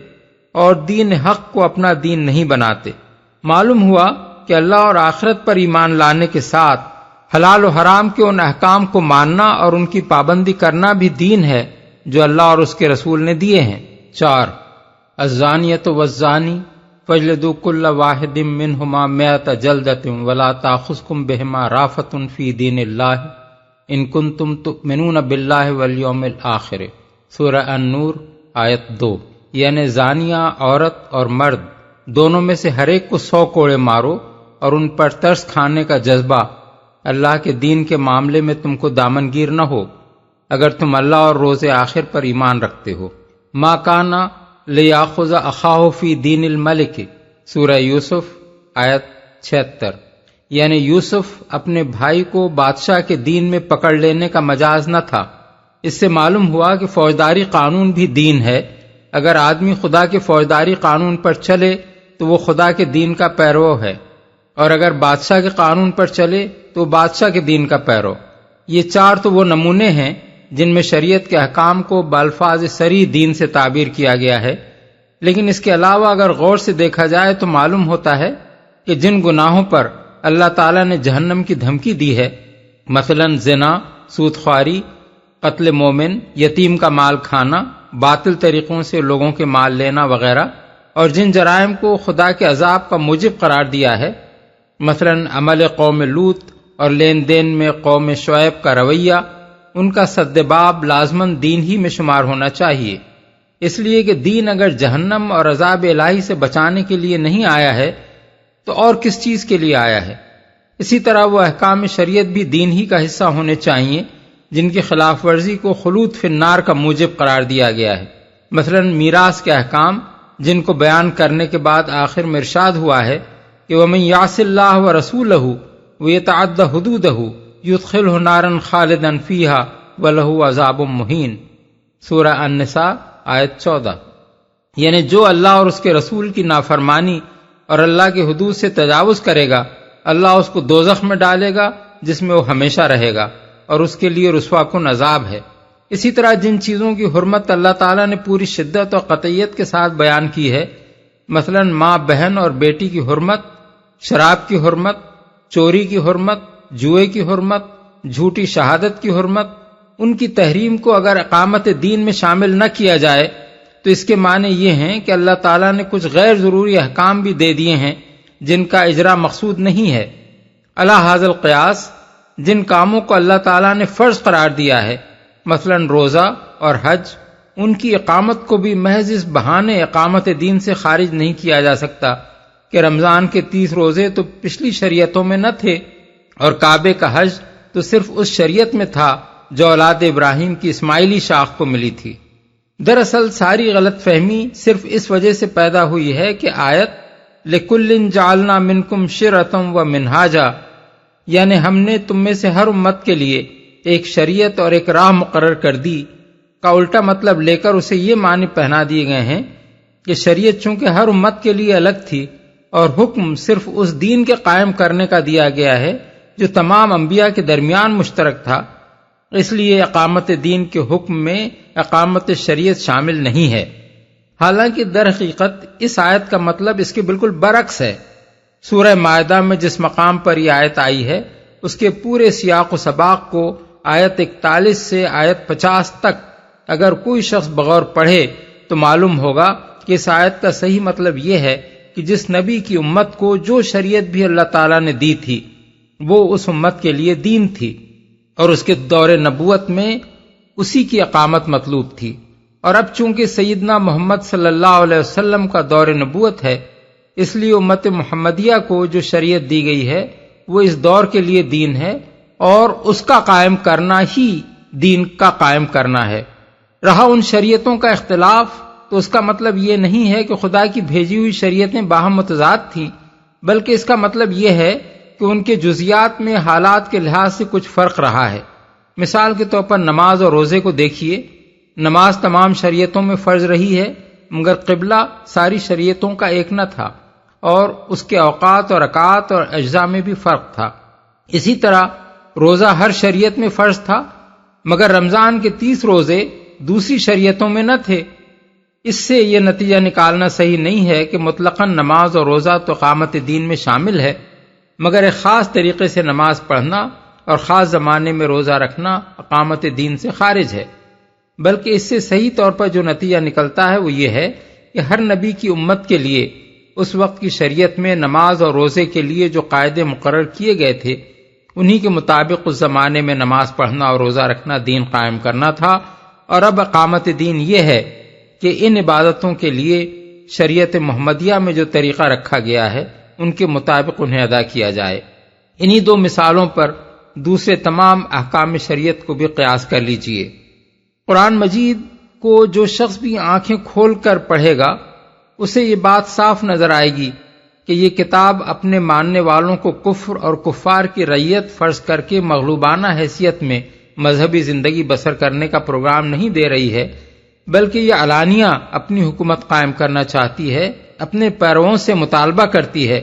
اور دین حق کو اپنا دین نہیں بناتے۔ معلوم ہوا کہ اللہ اور آخرت پر ایمان لانے کے ساتھ حلال و حرام کے ان احکام کو ماننا اور ان کی پابندی کرنا بھی دین ہے جو اللہ اور اس کے رسول نے دیے ہیں۔ 4 الزانیۃ والزانی فاجلدوا کل واحد منہما 100 جلدۃ ولا تأخذکم بہما رأفۃ فی دین اللہ ان کنتم تؤمنون باللہ والیوم الآخر، سورہ النور آیت 2۔ یعنی زانیہ عورت اور مرد دونوں میں سے ہر ایک کو 100 کوڑے مارو، اور ان پر ترس کھانے کا جذبہ اللہ کے دین کے معاملے میں تم کو دامنگیر نہ ہو اگر تم اللہ اور روز آخر پر ایمان رکھتے ہو۔ ما کان لیاخذ اخاہ فی دین الملک، سورہ یوسف آیت 76۔ یعنی یوسف اپنے بھائی کو بادشاہ کے دین میں پکڑ لینے کا مجاز نہ تھا۔ اس سے معلوم ہوا کہ فوجداری قانون بھی دین ہے۔ اگر آدمی خدا کے فوجداری قانون پر چلے تو وہ خدا کے دین کا پیرو ہے، اور اگر بادشاہ کے قانون پر چلے تو بادشاہ کے دین کا پیرو۔ یہ 4 تو وہ نمونے ہیں جن میں شریعت کے احکام کو بالفاظ صریح دین سے تعبیر کیا گیا ہے، لیکن اس کے علاوہ اگر غور سے دیکھا جائے تو معلوم ہوتا ہے کہ جن گناہوں پر اللہ تعالیٰ نے جہنم کی دھمکی دی ہے، مثلا زنا، سود خواری، قتل مومن، یتیم کا مال کھانا، باطل طریقوں سے لوگوں کے مال لینا وغیرہ، اور جن جرائم کو خدا کے عذاب کا موجب قرار دیا ہے، مثلا عمل قوم لوط اور لین دین میں قوم شعیب کا رویہ، ان کا سدباب لازماً دین ہی میں شمار ہونا چاہیے۔ اس لیے کہ دین اگر جہنم اور عذاب الہی سے بچانے کے لیے نہیں آیا ہے تو اور کس چیز کے لیے آیا ہے؟ اسی طرح وہ احکام شریعت بھی دین ہی کا حصہ ہونے چاہیے جن کی خلاف ورزی کو خلود فی النار کا موجب قرار دیا گیا ہے۔ مثلا میراث کے احکام جن کو بیان کرنے کے بعد آخر میں ارشاد ہوا ہے کہ وَمَن يَعْصِ اللَّهَ وَرَسُولَهُ وَيَتَعَدَّ حُدُودَهُ يُدْخِلْهُ نَارًا خَالِدًا فِيهَا وَلَهُ عَذَابٌ مُهِينٌ، سورہ النساء آیت 14۔ یعنی جو اللہ اور اس کے رسول کی نافرمانی اور اللہ کے حدود سے تجاوز کرے گا، اللہ اس کو دوزخ میں ڈالے گا جس میں وہ ہمیشہ رہے گا، اور اس کے لیے رسوا کن عذاب ہے۔ اسی طرح جن چیزوں کی حرمت اللہ تعالیٰ نے پوری شدت اور قطعیت کے ساتھ بیان کی ہے، مثلا ماں بہن اور بیٹی کی حرمت، شراب کی حرمت، چوری کی حرمت، جوئے کی حرمت، جھوٹی شہادت کی حرمت، ان کی تحریم کو اگر اقامت دین میں شامل نہ کیا جائے تو اس کے معنی یہ ہیں کہ اللہ تعالیٰ نے کچھ غیر ضروری احکام بھی دے دیے ہیں جن کا اجرا مقصود نہیں ہے۔ علی ھذا القیاس جن کاموں کو اللہ تعالیٰ نے فرض قرار دیا ہے، مثلا روزہ اور حج، ان کی اقامت کو بھی محض اس بہانے اقامت دین سے خارج نہیں کیا جا سکتا کہ رمضان کے 30 روزے تو پچھلی شریعتوں میں نہ تھے، اور کعبے کا حج تو صرف اس شریعت میں تھا جو اولاد ابراہیم کی اسماعیلی شاخ کو ملی تھی۔ دراصل ساری غلط فہمی صرف اس وجہ سے پیدا ہوئی ہے کہ آیت لِكُلٍّ جَعَلْنَا مِنْكُمْ شِرْعَةً وَمِنْهَاجًا، یعنی ہم نے تم میں سے ہر امت کے لیے ایک شریعت اور ایک راہ مقرر کر دی کا الٹا مطلب لے کر اسے یہ معنی پہنا دیے گئے ہیں کہ شریعت چونکہ ہر امت کے لیے الگ تھی اور حکم صرف اس دین کے قائم کرنے کا دیا گیا ہے جو تمام انبیاء کے درمیان مشترک تھا، اس لیے اقامت دین کے حکم میں اقامت شریعت شامل نہیں ہے۔ حالانکہ در حقیقت اس آیت کا مطلب اس کے بالکل برعکس ہے۔ سورہ مائدہ میں جس مقام پر یہ آیت آئی ہے اس کے پورے سیاق و سباق کو آیت 41 سے آیت 50 تک اگر کوئی شخص بغور پڑھے تو معلوم ہوگا کہ اس آیت کا صحیح مطلب یہ ہے کہ جس نبی کی امت کو جو شریعت بھی اللہ تعالیٰ نے دی تھی وہ اس امت کے لیے دین تھی، اور اس کے دور نبوت میں اسی کی اقامت مطلوب تھی۔ اور اب چونکہ سیدنا محمد صلی اللہ علیہ وسلم کا دور نبوت ہے، اس لیے امت محمدیہ کو جو شریعت دی گئی ہے وہ اس دور کے لیے دین ہے، اور اس کا قائم کرنا ہی دین کا قائم کرنا ہے۔ رہا ان شریعتوں کا اختلاف تو اس کا مطلب یہ نہیں ہے کہ خدا کی بھیجی ہوئی شریعتیں باہم متضاد تھیں، بلکہ اس کا مطلب یہ ہے کہ ان کے جزیات میں حالات کے لحاظ سے کچھ فرق رہا ہے۔ مثال کے طور پر نماز اور روزے کو دیکھیے، نماز تمام شریعتوں میں فرض رہی ہے، مگر قبلہ ساری شریعتوں کا ایک نہ تھا، اور اس کے اوقات اور رکعات اور اجزاء میں بھی فرق تھا۔ اسی طرح روزہ ہر شریعت میں فرض تھا، مگر رمضان کے 30 روزے دوسری شریعتوں میں نہ تھے۔ اس سے یہ نتیجہ نکالنا صحیح نہیں ہے کہ مطلقاً نماز اور روزہ تو اقامت دین میں شامل ہے، مگر ایک خاص طریقے سے نماز پڑھنا اور خاص زمانے میں روزہ رکھنا اقامت دین سے خارج ہے، بلکہ اس سے صحیح طور پر جو نتیجہ نکلتا ہے وہ یہ ہے کہ ہر نبی کی امت کے لیے اس وقت کی شریعت میں نماز اور روزے کے لیے جو قاعدے مقرر کیے گئے تھے انہی کے مطابق اس زمانے میں نماز پڑھنا اور روزہ رکھنا دین قائم کرنا تھا، اور اب اقامت دین یہ ہے کہ ان عبادتوں کے لیے شریعت محمدیہ میں جو طریقہ رکھا گیا ہے ان کے مطابق انہیں ادا کیا جائے۔ انہی دو مثالوں پر دوسرے تمام احکام شریعت کو بھی قیاس کر لیجئے۔ قرآن مجید کو جو شخص بھی آنکھیں کھول کر پڑھے گا اسے یہ بات صاف نظر آئے گی کہ یہ کتاب اپنے ماننے والوں کو کفر اور کفار کی رعیت فرض کر کے مغلوبانہ حیثیت میں مذہبی زندگی بسر کرنے کا پروگرام نہیں دے رہی ہے، بلکہ یہ علانیہ اپنی حکومت قائم کرنا چاہتی ہے، اپنے پیرووں سے مطالبہ کرتی ہے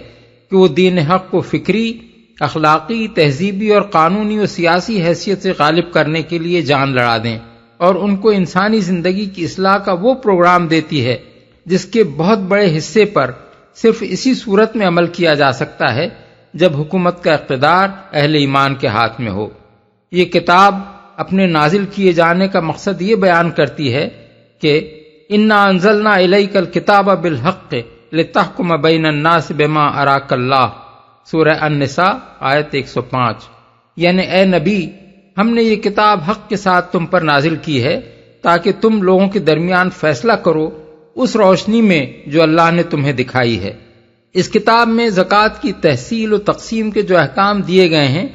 کہ وہ دین حق کو فکری، اخلاقی، تہذیبی اور قانونی و سیاسی حیثیت سے غالب کرنے کے لیے جان لڑا دیں، اور ان کو انسانی زندگی کی اصلاح کا وہ پروگرام دیتی ہے جس کے بہت بڑے حصے پر صرف اسی صورت میں عمل کیا جا سکتا ہے جب حکومت کا اقتدار اہل ایمان کے ہاتھ میں ہو۔ یہ کتاب اپنے نازل کیے جانے کا مقصد یہ بیان کرتی ہے کہ انا انزلنا الیک الکتاب بالحق لتحکم بین الناس بما اراک اللہ، سورہ النساء آیت 105، یعنی اے نبی ہم نے یہ کتاب حق کے ساتھ تم پر نازل کی ہے تاکہ تم لوگوں کے درمیان فیصلہ کرو اس روشنی میں جو اللہ نے تمہیں دکھائی ہے۔ اس کتاب میں زکوٰۃ کی تحصیل و تقسیم کے جو احکام دیے گئے ہیں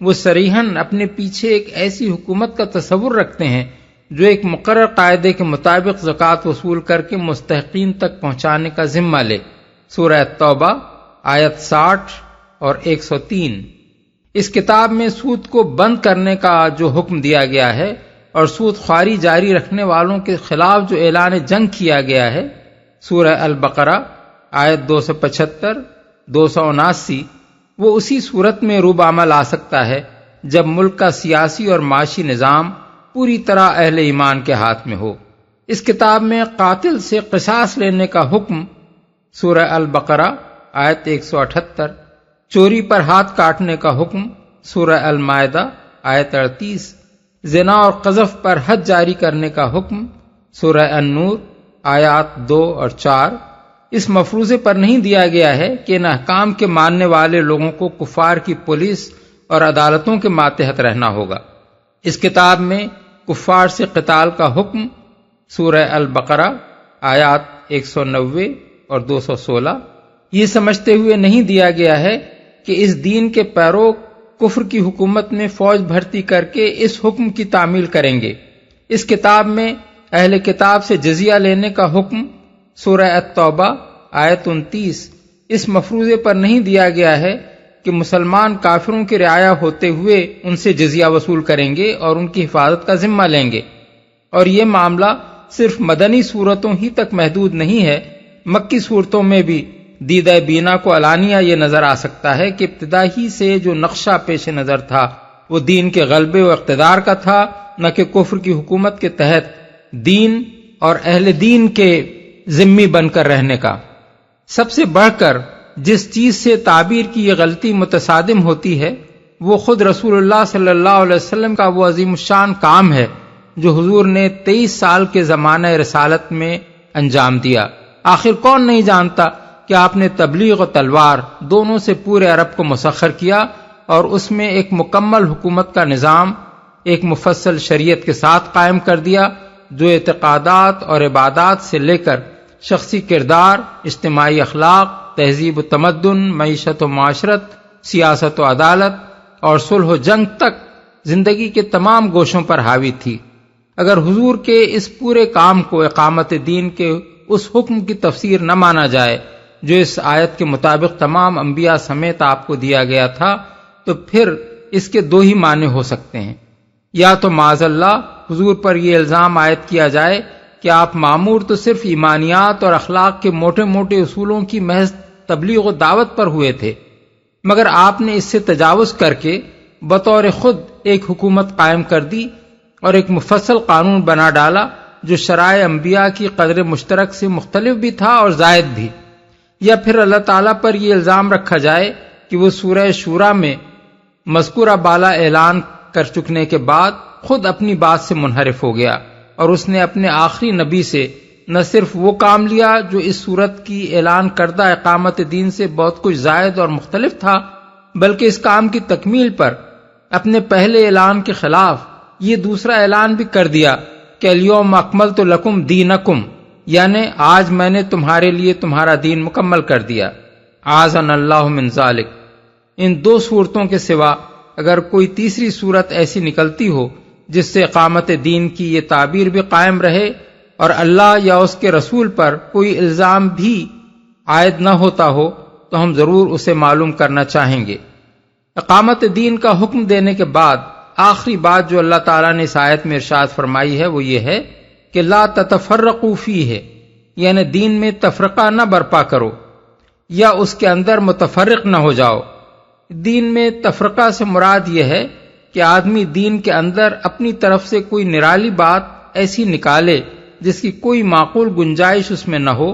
وہ صریحاً اپنے پیچھے ایک ایسی حکومت کا تصور رکھتے ہیں جو ایک مقرر قاعدے کے مطابق زکوٰۃ وصول کر کے مستحقین تک پہنچانے کا ذمہ لے، سورہ توبہ آیت 60 اور 103۔ اس کتاب میں سود کو بند کرنے کا جو حکم دیا گیا ہے اور سود خواری جاری رکھنے والوں کے خلاف جو اعلان جنگ کیا گیا ہے، سورہ البقرہ آیت 275 279، وہ اسی صورت میں روب عمل آ سکتا ہے جب ملک کا سیاسی اور معاشی نظام پوری طرح اہل ایمان کے ہاتھ میں ہو۔ اس کتاب میں قاتل سے قصاص لینے کا حکم، سورہ البقرہ آیت 178، چوری پر ہاتھ کاٹنے کا حکم، سورہ المائدہ آیت 38، زنا اور قذف پر حد جاری کرنے کا حکم، سورہ النور آیات 2 اور 4۔ اس مفروضے پر نہیں دیا گیا ہے کہ ان احکام کے ماننے والے لوگوں کو کفار کی پولیس اور عدالتوں کے ماتحت رہنا ہوگا۔ اس کتاب میں کفار سے قتال کا حکم، سورہ البقرہ آیات 190 اور 216، یہ سمجھتے ہوئے نہیں دیا گیا ہے کہ اس دین کے پیرو کفر کی حکومت میں فوج بھرتی کر کے اس حکم کی تعمیل کریں گے۔ اس کتاب میں اہل کتاب سے جزیہ لینے کا حکم، سورہ التوبہ آیت 29، اس مفروضے پر نہیں دیا گیا ہے کہ مسلمان کافروں کی رعایا ہوتے ہوئے ان سے جزیہ وصول کریں گے اور ان کی حفاظت کا ذمہ لیں گے، اور یہ معاملہ صرف مدنی صورتوں ہی تک محدود نہیں ہے، مکی صورتوں میں بھی دیدہ بینا کو علانیہ یہ نظر آ سکتا ہے کہ ابتدا ہی سے جو نقشہ پیش نظر تھا وہ دین کے غلبے و اقتدار کا تھا، نہ کہ کفر کی حکومت کے تحت دین اور اہل دین کے ذمہ بن کر رہنے کا۔ سب سے بڑھ کر جس چیز سے تعبیر کی یہ غلطی متصادم ہوتی ہے وہ خود رسول اللہ صلی اللہ علیہ وسلم کا وہ عظیم الشان کام ہے جو حضور نے 23 سال کے زمانہ رسالت میں انجام دیا۔ آخر کون نہیں جانتا کہ آپ نے تبلیغ و تلوار دونوں سے پورے عرب کو مسخر کیا اور اس میں ایک مکمل حکومت کا نظام ایک مفصل شریعت کے ساتھ قائم کر دیا جو اعتقادات اور عبادات سے لے کر شخصی کردار، اجتماعی اخلاق، تہذیب و تمدن، معیشت و معاشرت، سیاست و عدالت اور صلح و جنگ تک زندگی کے تمام گوشوں پر حاوی تھی۔ اگر حضور کے اس پورے کام کو اقامت دین کے اس حکم کی تفسیر نہ مانا جائے جو اس آیت کے مطابق تمام انبیاء سمیت آپ کو دیا گیا تھا تو پھر اس کے دو ہی معنی ہو سکتے ہیں، یا تو معاذ اللہ حضور پر یہ الزام عائد کیا جائے کہ آپ مامور تو صرف ایمانیات اور اخلاق کے موٹے موٹے اصولوں کی محض تبلیغ و دعوت پر ہوئے تھے، مگر آپ نے اس سے تجاوز کر کے بطور خود ایک حکومت قائم کر دی اور ایک مفصل قانون بنا ڈالا جو شرائع انبیاء کی قدر مشترک سے مختلف بھی تھا اور زائد بھی۔ یا پھر اللہ تعالیٰ پر یہ الزام رکھا جائے کہ وہ سورہ شورا میں مذکورہ بالا اعلان کر چکنے کے بعد خود اپنی بات سے منحرف ہو گیا اور اس نے اپنے آخری نبی سے نہ صرف وہ کام لیا جو اس صورت کی اعلان کردہ اقامت دین سے بہت کچھ زائد اور مختلف تھا، بلکہ اس کام کی تکمیل پر اپنے پہلے اعلان کے خلاف یہ دوسرا اعلان بھی کر دیا کہ الیوم اکملت لکم دینکم، یعنی آج میں نے تمہارے لیے تمہارا دین مکمل کر دیا۔ اعاذنا اللہ من ذالک۔ ان دو صورتوں کے سوا اگر کوئی تیسری صورت ایسی نکلتی ہو جس سے اقامت دین کی یہ تعبیر بھی قائم رہے اور اللہ یا اس کے رسول پر کوئی الزام بھی عائد نہ ہوتا ہو تو ہم ضرور اسے معلوم کرنا چاہیں گے۔ اقامت دین کا حکم دینے کے بعد آخری بات جو اللہ تعالیٰ نے اس آیت میں ارشاد فرمائی ہے وہ یہ ہے کہ لا تتفرقوا فیہ، یعنی دین میں تفرقہ نہ برپا کرو یا اس کے اندر متفرق نہ ہو جاؤ۔ دین میں تفرقہ سے مراد یہ ہے کہ آدمی دین کے اندر اپنی طرف سے کوئی نرالی بات ایسی نکالے جس کی کوئی معقول گنجائش اس میں نہ ہو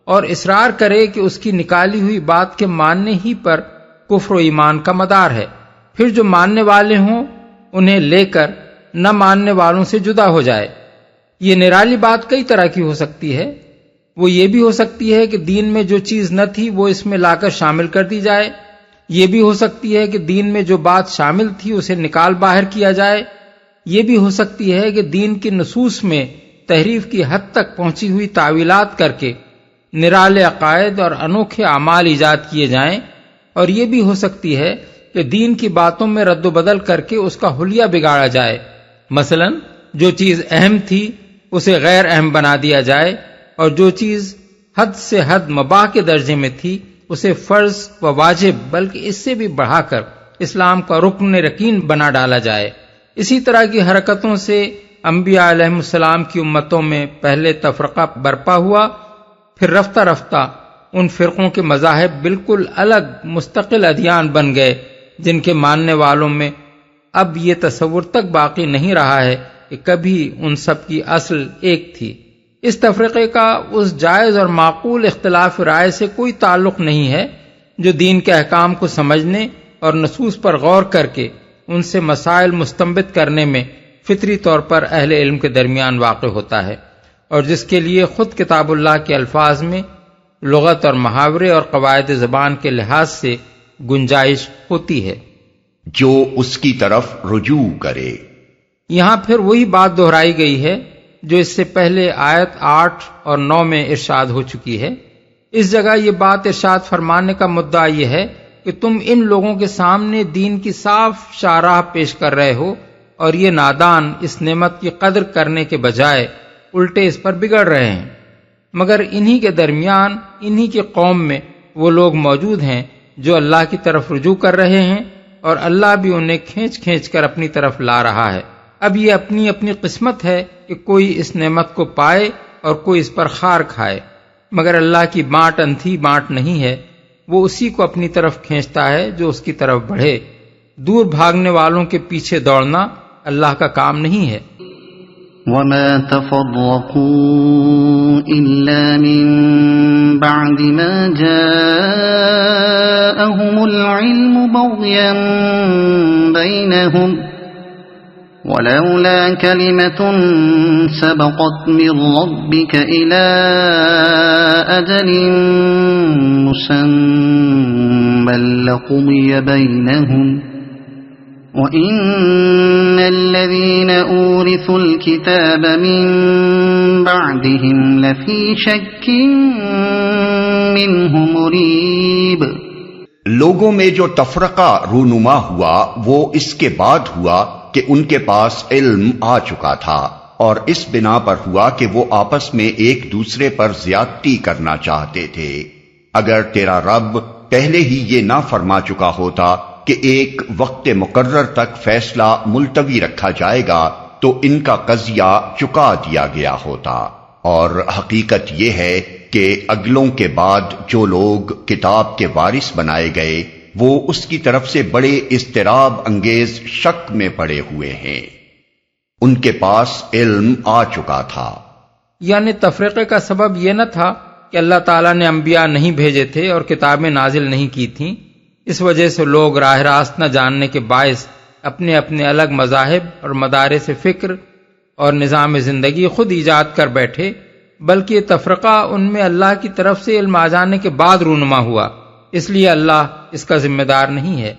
اور اصرار کرے کہ اس کی نکالی ہوئی بات کے ماننے ہی پر کفر و ایمان کا مدار ہے، پھر جو ماننے والے ہوں انہیں لے کر نہ ماننے والوں سے جدا ہو جائے۔ یہ نرالی بات کئی طرح کی ہو سکتی ہے۔ وہ یہ بھی ہو سکتی ہے کہ دین میں جو چیز نہ تھی وہ اس میں لا کر شامل کر دی جائے، یہ بھی ہو سکتی ہے کہ دین میں جو بات شامل تھی اسے نکال باہر کیا جائے، یہ بھی ہو سکتی ہے کہ دین کی نصوص میں تحریف کی حد تک پہنچی ہوئی تعویلات کر کے نرالے عقائد اور انوکھے اعمال ایجاد کیے جائیں، اور یہ بھی ہو سکتی ہے کہ دین کی باتوں میں رد و بدل کر کے اس کا حلیہ بگاڑا جائے، مثلا جو چیز اہم تھی اسے غیر اہم بنا دیا جائے اور جو چیز حد سے حد مباح کے درجے میں تھی اسے فرض و واجب بلکہ اس سے بھی بڑھا کر اسلام کا رکن رکین بنا ڈالا جائے۔ اسی طرح کی حرکتوں سے انبیاء علیہ السلام کی امتوں میں پہلے تفرقہ برپا ہوا، پھر رفتہ رفتہ ان فرقوں کے مذاہب بالکل الگ مستقل ادیان بن گئے جن کے ماننے والوں میں اب یہ تصور تک باقی نہیں رہا ہے کہ کبھی ان سب کی اصل ایک تھی۔ اس تفرقے کا اس جائز اور معقول اختلاف رائے سے کوئی تعلق نہیں ہے جو دین کے احکام کو سمجھنے اور نصوص پر غور کر کے ان سے مسائل مستنبط کرنے میں فطری طور پر اہل علم کے درمیان واقع ہوتا ہے، اور جس کے لیے خود کتاب اللہ کے الفاظ میں لغت اور محاورے اور قواعد زبان کے لحاظ سے گنجائش ہوتی ہے۔
جو اس کی طرف رجوع کرے۔
یہاں پھر وہی بات دہرائی گئی ہے جو اس سے پہلے آیت 8 اور 9 میں ارشاد ہو چکی ہے۔ اس جگہ یہ بات ارشاد فرمانے کا مدعا یہ ہے کہ تم ان لوگوں کے سامنے دین کی صاف شاہراہ پیش کر رہے ہو اور یہ نادان اس نعمت کی قدر کرنے کے بجائے الٹے اس پر بگڑ رہے ہیں، مگر انہی کے درمیان انہی کی قوم میں وہ لوگ موجود ہیں جو اللہ کی طرف رجوع کر رہے ہیں اور اللہ بھی انہیں کھینچ کھینچ کر اپنی طرف لا رہا ہے۔ اب یہ اپنی اپنی قسمت ہے کہ کوئی اس نعمت کو پائے اور کوئی اس پر خار کھائے، مگر اللہ کی بانٹ انتھی بانٹ نہیں ہے، وہ اسی کو اپنی طرف کھینچتا ہے جو اس کی طرف بڑھے۔ دور بھاگنے والوں کے پیچھے دوڑنا اللہ کا کام نہیں ہے۔
وما تفرقوا إلا من بعد ما جاءهم العلم بغيا بينهم ولولا كلمة سبقت من ربك إلى أجل مسمى لقضي بينهم وَإِنَّ الَّذِينَ أُورِثُوا الْكِتَابَ مِن بَعْدِهِمْ لَفِي شَكٍّ مِّنْهُ مُرِيبٍ۔
لوگوں میں جو تفرقہ رونما ہوا وہ اس کے بعد ہوا کہ ان کے پاس علم آ چکا تھا، اور اس بنا پر ہوا کہ وہ آپس میں ایک دوسرے پر زیادتی کرنا چاہتے تھے۔ اگر تیرا رب پہلے ہی یہ نہ فرما چکا ہوتا کہ ایک وقت مقرر تک فیصلہ ملتوی رکھا جائے گا تو ان کا قضیہ چکا دیا گیا ہوتا، اور حقیقت یہ ہے کہ اگلوں کے بعد جو لوگ کتاب کے وارث بنائے گئے وہ اس کی طرف سے بڑے اضطراب انگیز شک میں پڑے ہوئے ہیں۔ ان کے پاس علم آ چکا تھا۔
یعنی تفریقے کا سبب یہ نہ تھا کہ اللہ تعالیٰ نے انبیاء نہیں بھیجے تھے اور کتابیں نازل نہیں کی تھیں، اس وجہ سے لوگ راہ راست نہ جاننے کے باعث اپنے اپنے الگ مذاہب اور مدارس فکر اور نظام زندگی خود ایجاد کر بیٹھے، بلکہ یہ تفرقہ ان میں اللہ کی طرف سے علم آ جانے کے بعد رونما ہوا، اس لیے اللہ اس کا ذمہ دار نہیں ہے،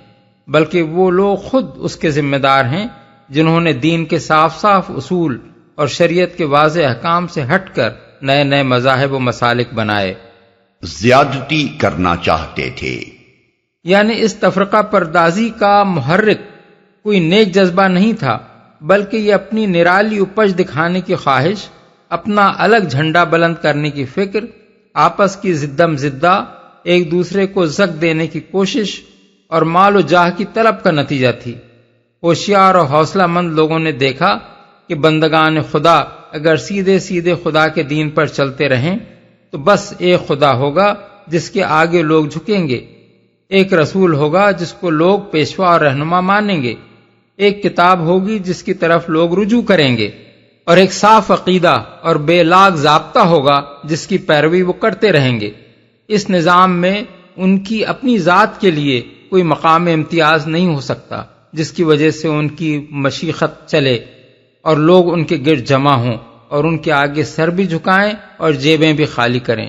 بلکہ وہ لوگ خود اس کے ذمہ دار ہیں جنہوں نے دین کے صاف صاف اصول اور شریعت کے واضح احکام سے ہٹ کر نئے نئے مذاہب و مسالک بنائے۔
زیادتی کرنا چاہتے تھے،
یعنی اس تفرقہ پردازی کا محرک کوئی نیک جذبہ نہیں تھا، بلکہ یہ اپنی نرالی اپج دکھانے کی خواہش، اپنا الگ جھنڈا بلند کرنے کی فکر، آپس کی زدم زدہ، ایک دوسرے کو زک دینے کی کوشش اور مال و جاہ کی طلب کا نتیجہ تھی۔ ہوشیار اور حوصلہ مند لوگوں نے دیکھا کہ بندگان خدا اگر سیدھے سیدھے خدا کے دین پر چلتے رہیں تو بس ایک خدا ہوگا جس کے آگے لوگ جھکیں گے، ایک رسول ہوگا جس کو لوگ پیشوا اور رہنما مانیں گے، ایک کتاب ہوگی جس کی طرف لوگ رجوع کریں گے، اور ایک صاف عقیدہ اور بے لاگ ضابطہ ہوگا جس کی پیروی وہ کرتے رہیں گے۔ اس نظام میں ان کی اپنی ذات کے لیے کوئی مقام امتیاز نہیں ہو سکتا جس کی وجہ سے ان کی مشیخت چلے اور لوگ ان کے گرد جمع ہوں اور ان کے آگے سر بھی جھکائیں اور جیبیں بھی خالی کریں۔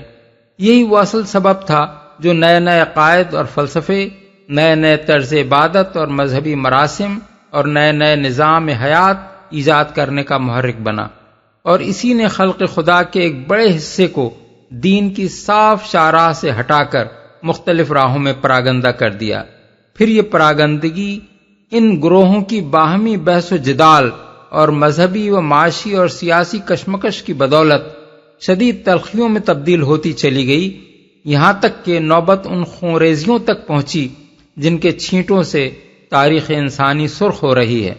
یہی وہ اصل سبب تھا جو نئے نئے عقائد اور فلسفے، نئے نئے طرز عبادت اور مذہبی مراسم اور نئے نئے نظام حیات ایجاد کرنے کا محرک بنا، اور اسی نے خلق خدا کے ایک بڑے حصے کو دین کی صاف شاہراہ سے ہٹا کر مختلف راہوں میں پراگندہ کر دیا۔ پھر یہ پراگندگی ان گروہوں کی باہمی بحث و جدال اور مذہبی و معاشی اور سیاسی کشمکش کی بدولت شدید تلخیوں میں تبدیل ہوتی چلی گئی، یہاں تک کہ نوبت ان خونریزیوں تک پہنچی جن کے چھینٹوں سے تاریخ انسانی سرخ ہو رہی ہے۔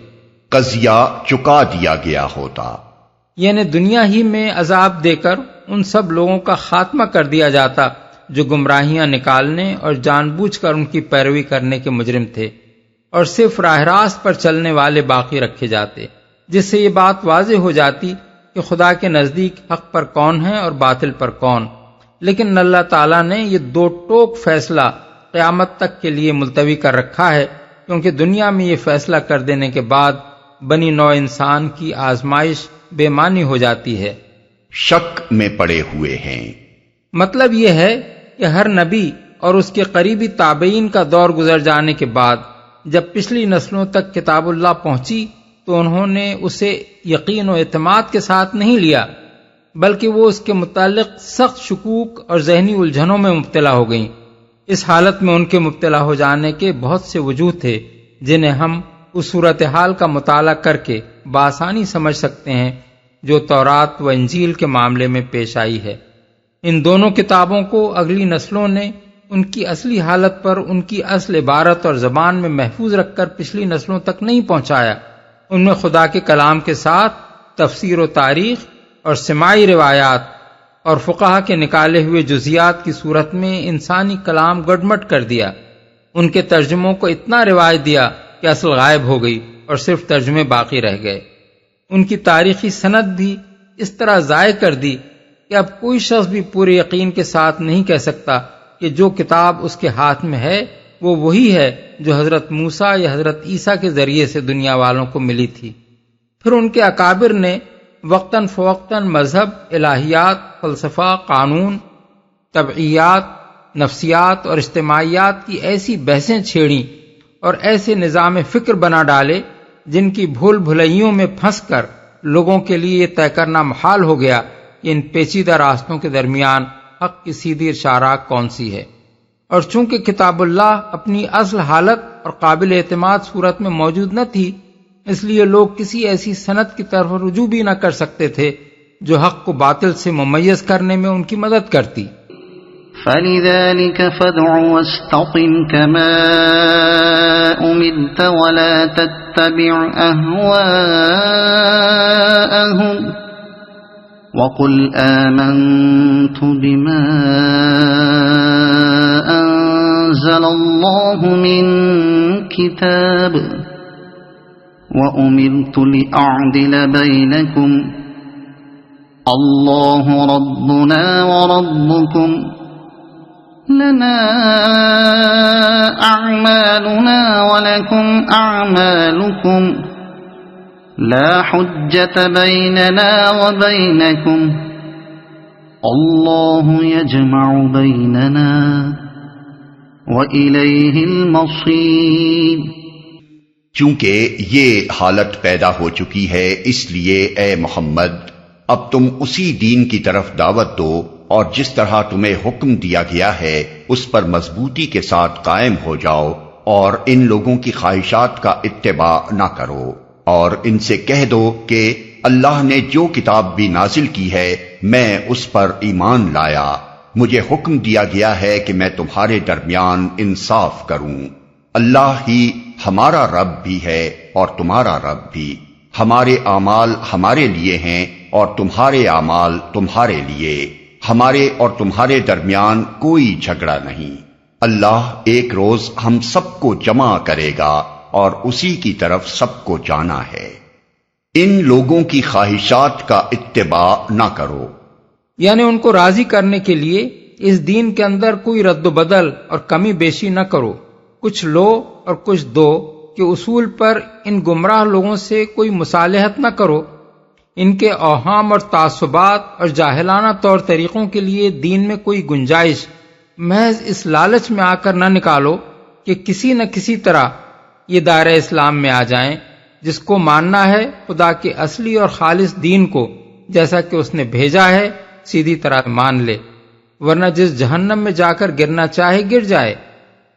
قضیہ چکا دیا گیا ہوتا،
یعنی دنیا ہی میں عذاب دے کر ان سب لوگوں کا خاتمہ کر دیا جاتا جو گمراہیاں نکالنے اور جان بوجھ کر ان کی پیروی کرنے کے مجرم تھے، اور صرف راہ راست پر چلنے والے باقی رکھے جاتے، جس سے یہ بات واضح ہو جاتی کہ خدا کے نزدیک حق پر کون ہے اور باطل پر کون۔ لیکن اللہ تعالیٰ نے یہ دو ٹوک فیصلہ قیامت تک کے لیے ملتوی کر رکھا ہے، کیونکہ دنیا میں یہ فیصلہ کر دینے کے بعد بنی نوع انسان کی آزمائش بے معنی ہو جاتی ہے،
شک میں پڑے ہوئے ہیں۔
مطلب یہ ہے کہ ہر نبی اور اس کے قریبی تابعین کا دور گزر جانے کے بعد جب پچھلی نسلوں تک کتاب اللہ پہنچی تو انہوں نے اسے یقین و اعتماد کے ساتھ نہیں لیا، بلکہ وہ اس کے متعلق سخت شکوک اور ذہنی الجھنوں میں مبتلا ہو گئیں۔ اس حالت میں ان کے مبتلا ہو جانے کے بہت سے وجوہ تھے جنہیں ہم اس صورتحال کا مطالعہ کر کے بآسانی سمجھ سکتے ہیں جو تورات و انجیل کے معاملے میں پیش آئی ہے۔ ان دونوں کتابوں کو اگلی نسلوں نے ان کی اصلی حالت پر ان کی اصل عبارت اور زبان میں محفوظ رکھ کر پچھلی نسلوں تک نہیں پہنچایا۔ ان میں خدا کے کلام کے ساتھ تفسیر و تاریخ اور سماعی روایات اور فقہا کے نکالے ہوئے جزیات کی صورت میں انسانی کلام گڈمٹ کر دیا۔ ان کے ترجموں کو اتنا رواج دیا کہ اصل غائب ہو گئی اور صرف ترجمے باقی رہ گئے۔ ان کی تاریخی سند بھی اس طرح ضائع کر دی کہ اب کوئی شخص بھی پورے یقین کے ساتھ نہیں کہہ سکتا کہ جو کتاب اس کے ہاتھ میں ہے وہ وہی ہے جو حضرت موسیٰ یا حضرت عیسیٰ کے ذریعے سے دنیا والوں کو ملی تھی۔ پھر ان کے اکابر نے وقتاً فوقتاً مذہب، الہیات، فلسفہ، قانون، طبعیات، نفسیات اور اجتماعیات کی ایسی بحثیں چھیڑیں اور ایسے نظام فکر بنا ڈالے جن کی بھول بھلائیوں میں پھنس کر لوگوں کے لیے یہ طے کرنا محال ہو گیا کہ ان پیچیدہ راستوں کے درمیان حق کی سیدھی ارشاد کون سی ہے۔ اور چونکہ کتاب اللہ اپنی اصل حالت اور قابل اعتماد صورت میں موجود نہ تھی، اس لیے لوگ کسی ایسی سند کی طرف رجوع بھی نہ کر سکتے تھے جو حق کو باطل سے ممیز کرنے میں ان کی مدد کرتی۔
فَلِذَلِكَ فَادْعُ وَاسْتَقِمْ كَمَا أُمِرْتَ وَلَا تَتَّبِعْ أَهْوَاءَهُمْ وَقُلْ آمَنْتُ بِمَا أَنزَلَ اللَّهُ مِنْ كِتَابٍ وَأُمِرْتُ لِأَعْدِلَ بَيْنَكُمْ اللَّهُ رَبُّنَا وَرَبُّكُمْ لنا أعمالنا ولكم أعمالكم لا حجة بيننا وبينكم الله يجمع بيننا وإليه المصير۔
چونکہ یہ حالت پیدا ہو چکی ہے، اس لیے اے محمد اب تم اسی دین کی طرف دعوت دو اور جس طرح تمہیں حکم دیا گیا ہے اس پر مضبوطی کے ساتھ قائم ہو جاؤ، اور ان لوگوں کی خواہشات کا اتباع نہ کرو، اور ان سے کہہ دو کہ اللہ نے جو کتاب بھی نازل کی ہے میں اس پر ایمان لایا، مجھے حکم دیا گیا ہے کہ میں تمہارے درمیان انصاف کروں، اللہ ہی ہمارا رب بھی ہے اور تمہارا رب بھی، ہمارے اعمال ہمارے لیے ہیں اور تمہارے اعمال تمہارے لیے، ہمارے اور تمہارے درمیان کوئی جھگڑا نہیں، اللہ ایک روز ہم سب کو جمع کرے گا اور اسی کی طرف سب کو جانا ہے۔ ان لوگوں کی خواہشات کا اتباع نہ کرو،
یعنی ان کو راضی کرنے کے لیے اس دین کے اندر کوئی رد و بدل اور کمی بیشی نہ کرو، کچھ لو اور کچھ دو کے اصول پر ان گمراہ لوگوں سے کوئی مصالحت نہ کرو، ان کے اوہام اور تعصبات اور جاہلانہ طور طریقوں کے لیے دین میں کوئی گنجائش محض اس لالچ میں آ کر نہ نکالو کہ کسی نہ کسی طرح یہ دائرہ اسلام میں آ جائیں، جس کو ماننا ہے خدا کے اصلی اور خالص دین کو جیسا کہ اس نے بھیجا ہے سیدھی طرح مان لے، ورنہ جس جہنم میں جا کر گرنا چاہے گر جائے۔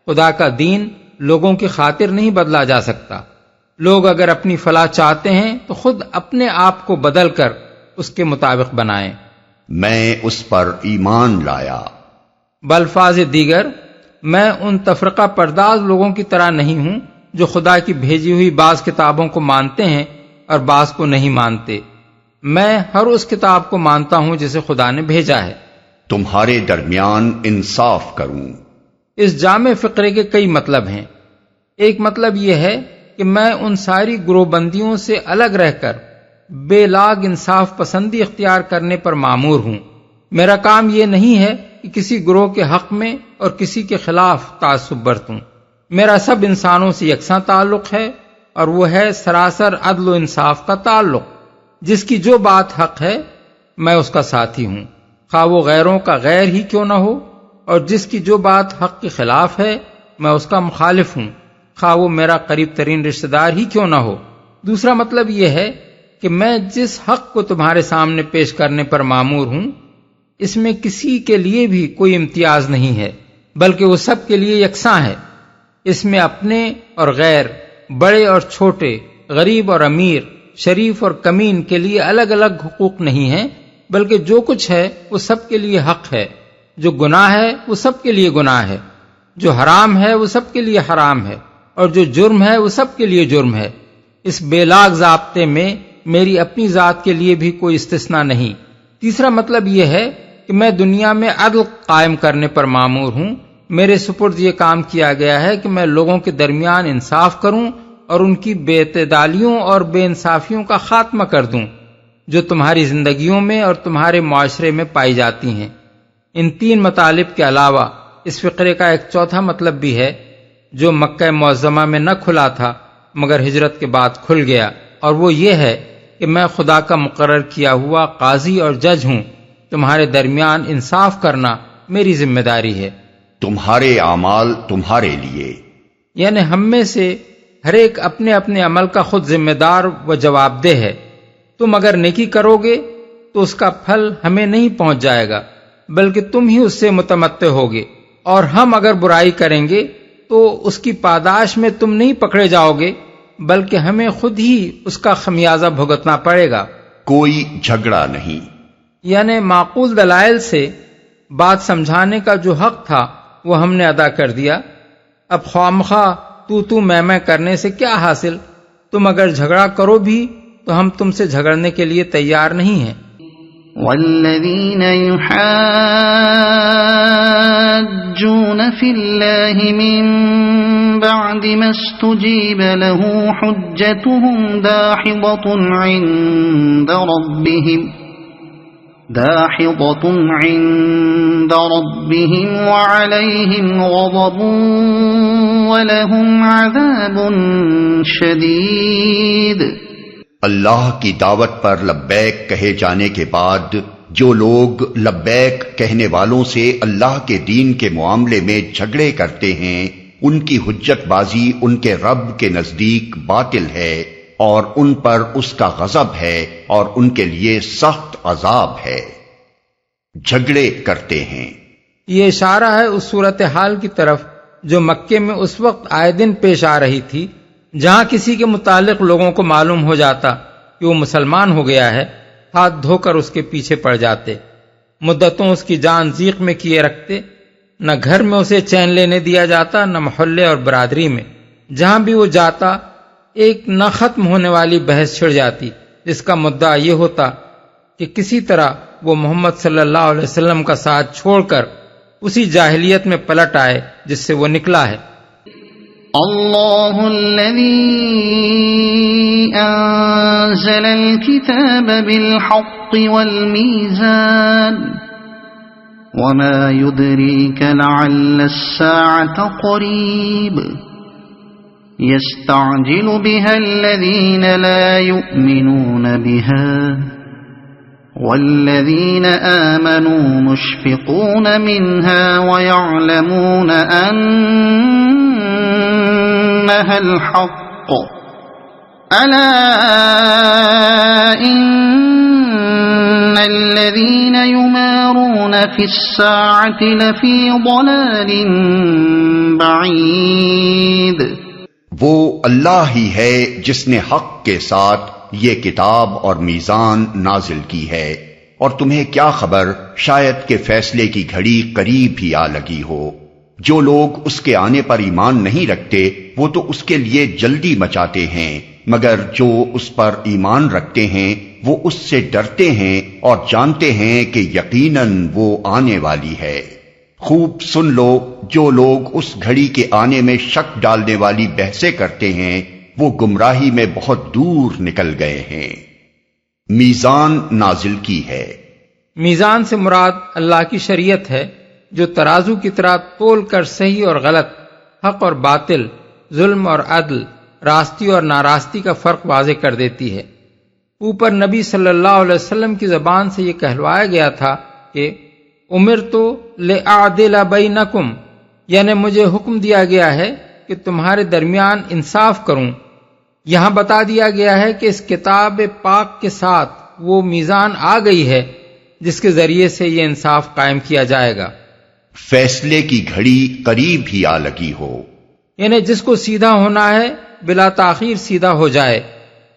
خدا کا دین لوگوں کی خاطر نہیں بدلا جا سکتا، لوگ اگر اپنی فلاح چاہتے ہیں تو خود اپنے آپ کو بدل کر اس کے مطابق بنائیں۔
میں اس پر ایمان لایا،
بالفاظ دیگر میں ان تفرقہ پرداز لوگوں کی طرح نہیں ہوں جو خدا کی بھیجی ہوئی بعض کتابوں کو مانتے ہیں اور بعض کو نہیں مانتے، میں ہر اس کتاب کو مانتا ہوں جسے خدا نے بھیجا ہے۔
تمہارے درمیان انصاف کروں،
اس جامع فقرے کے کئی مطلب ہیں۔ ایک مطلب یہ ہے کہ میں ان ساری گروہ بندیوں سے الگ رہ کر بے لاگ انصاف پسندی اختیار کرنے پر مامور ہوں، میرا کام یہ نہیں ہے کہ کسی گروہ کے حق میں اور کسی کے خلاف تعصب برتوں، میرا سب انسانوں سے یکساں تعلق ہے اور وہ ہے سراسر عدل و انصاف کا تعلق، جس کی جو بات حق ہے میں اس کا ساتھی ہوں، خواہ وہ غیروں کا غیر ہی کیوں نہ ہو، اور جس کی جو بات حق کے خلاف ہے میں اس کا مخالف ہوں، خواہ وہ میرا قریب ترین رشتہ دار ہی کیوں نہ ہو۔ دوسرا مطلب یہ ہے کہ میں جس حق کو تمہارے سامنے پیش کرنے پر مامور ہوں اس میں کسی کے لیے بھی کوئی امتیاز نہیں ہے، بلکہ وہ سب کے لیے یکساں ہے، اس میں اپنے اور غیر، بڑے اور چھوٹے، غریب اور امیر، شریف اور کمین کے لیے الگ الگ حقوق نہیں ہیں، بلکہ جو کچھ ہے وہ سب کے لیے حق ہے، جو گناہ ہے وہ سب کے لیے گناہ ہے، جو حرام ہے وہ سب کے لیے حرام ہے، اور جو جرم ہے وہ سب کے لیے جرم ہے۔ اس بے لاگ ضابطے میں میری اپنی ذات کے لیے بھی کوئی استثناء نہیں۔ تیسرا مطلب یہ ہے کہ میں دنیا میں عدل قائم کرنے پر مامور ہوں، میرے سپرد یہ کام کیا گیا ہے کہ میں لوگوں کے درمیان انصاف کروں اور ان کی بے اعتدالیوں اور بے انصافیوں کا خاتمہ کر دوں جو تمہاری زندگیوں میں اور تمہارے معاشرے میں پائی جاتی ہیں۔ ان تین مطالب کے علاوہ اس فقرے کا ایک چوتھا مطلب بھی ہے جو مکہ معظمہ میں نہ کھلا تھا مگر ہجرت کے بعد کھل گیا، اور وہ یہ ہے کہ میں خدا کا مقرر کیا ہوا قاضی اور جج ہوں، تمہارے درمیان انصاف کرنا میری ذمہ داری ہے۔
تمہارے اعمال تمہارے لیے،
یعنی ہم میں سے ہر ایک اپنے اپنے عمل کا خود ذمہ دار و جواب دہ ہے، تم اگر نیکی کرو گے تو اس کا پھل ہمیں نہیں پہنچ جائے گا بلکہ تم ہی اس سے متمتع ہوگے، اور ہم اگر برائی کریں گے تو اس کی پاداش میں تم نہیں پکڑے جاؤ گے بلکہ ہمیں خود ہی اس کا خمیازہ بھگتنا پڑے گا۔
کوئی جھگڑا نہیں،
یعنی معقول دلائل سے بات سمجھانے کا جو حق تھا وہ ہم نے ادا کر دیا، اب خوامخواہ تو میں کرنے سے کیا حاصل؟ تم اگر جھگڑا کرو بھی تو ہم تم سے جھگڑنے کے لیے تیار نہیں ہیں۔
والذین یحاجون فی اللہ من بعد ما استجیب له حجتهم داحضة عند ربهم داحضة عند ربهم وعليهم غضب ولهم عذاب شديد۔
اللہ کی دعوت پر لبیک کہے جانے کے بعد جو لوگ لبیک کہنے والوں سے اللہ کے دین کے معاملے میں جھگڑے کرتے ہیں ان کی حجت بازی ان کے رب کے نزدیک باطل ہے اور ان پر اس کا غضب ہے اور ان کے لیے سخت عذاب ہے۔ جھگڑے کرتے ہیں،
یہ اشارہ ہے اس صورتحال کی طرف جو مکے میں اس وقت آئے دن پیش آ رہی تھی، جہاں کسی کے متعلق لوگوں کو معلوم ہو جاتا کہ وہ مسلمان ہو گیا ہے، ہاتھ دھو کر اس کے پیچھے پڑ جاتے، مدتوں اس کی جان ضیق میں کیے رکھتے، نہ گھر میں اسے چین لینے دیا جاتا، نہ محلے اور برادری میں، جہاں بھی وہ جاتا ایک نہ ختم ہونے والی بحث چھڑ جاتی، جس کا مدعا یہ ہوتا کہ کسی طرح وہ محمد صلی اللہ علیہ وسلم کا ساتھ چھوڑ کر اسی جاہلیت میں پلٹ آئے جس سے وہ نکلا ہے۔
اللہ الذی انزل الكتاب بالحق والمیزان وما يدريك لعل الساعة قريب يستعجل بها الذين لا يؤمنون بها والذين آمنوا مشفقون منها ويعلمون أنها الحق ألا إن الذين يمارون في الساعة لفي ضلال بعيد۔
وہ اللہ ہی ہے جس نے حق کے ساتھ یہ کتاب اور میزان نازل کی ہے، اور تمہیں کیا خبر شاید کہ فیصلے کی گھڑی قریب ہی آ لگی ہو۔ جو لوگ اس کے آنے پر ایمان نہیں رکھتے وہ تو اس کے لیے جلدی مچاتے ہیں، مگر جو اس پر ایمان رکھتے ہیں وہ اس سے ڈرتے ہیں اور جانتے ہیں کہ یقیناً وہ آنے والی ہے۔ خوب سن لو، جو لوگ اس گھڑی کے آنے میں شک ڈالنے والی بحثیں کرتے ہیں وہ گمراہی میں بہت دور نکل گئے ہیں۔ میزان نازل کی ہے۔
میزان سے مراد اللہ کی شریعت ہے جو ترازو کی طرح تول کر صحیح اور غلط، حق اور باطل، ظلم اور عدل، راستی اور ناراستی کا فرق واضح کر دیتی ہے۔ اوپر نبی صلی اللہ علیہ وسلم کی زبان سے یہ کہلوایا گیا تھا کہ امرت لأعدل بینکم، یعنی مجھے حکم دیا گیا ہے کہ تمہارے درمیان انصاف کروں۔ یہاں بتا دیا گیا ہے کہ اس کتاب پاک کے ساتھ وہ میزان آ گئی ہے جس کے ذریعے سے یہ انصاف قائم کیا جائے گا۔
فیصلے کی گھڑی قریب ہی آ لگی ہو،
یعنی جس کو سیدھا ہونا ہے بلا تاخیر سیدھا ہو جائے۔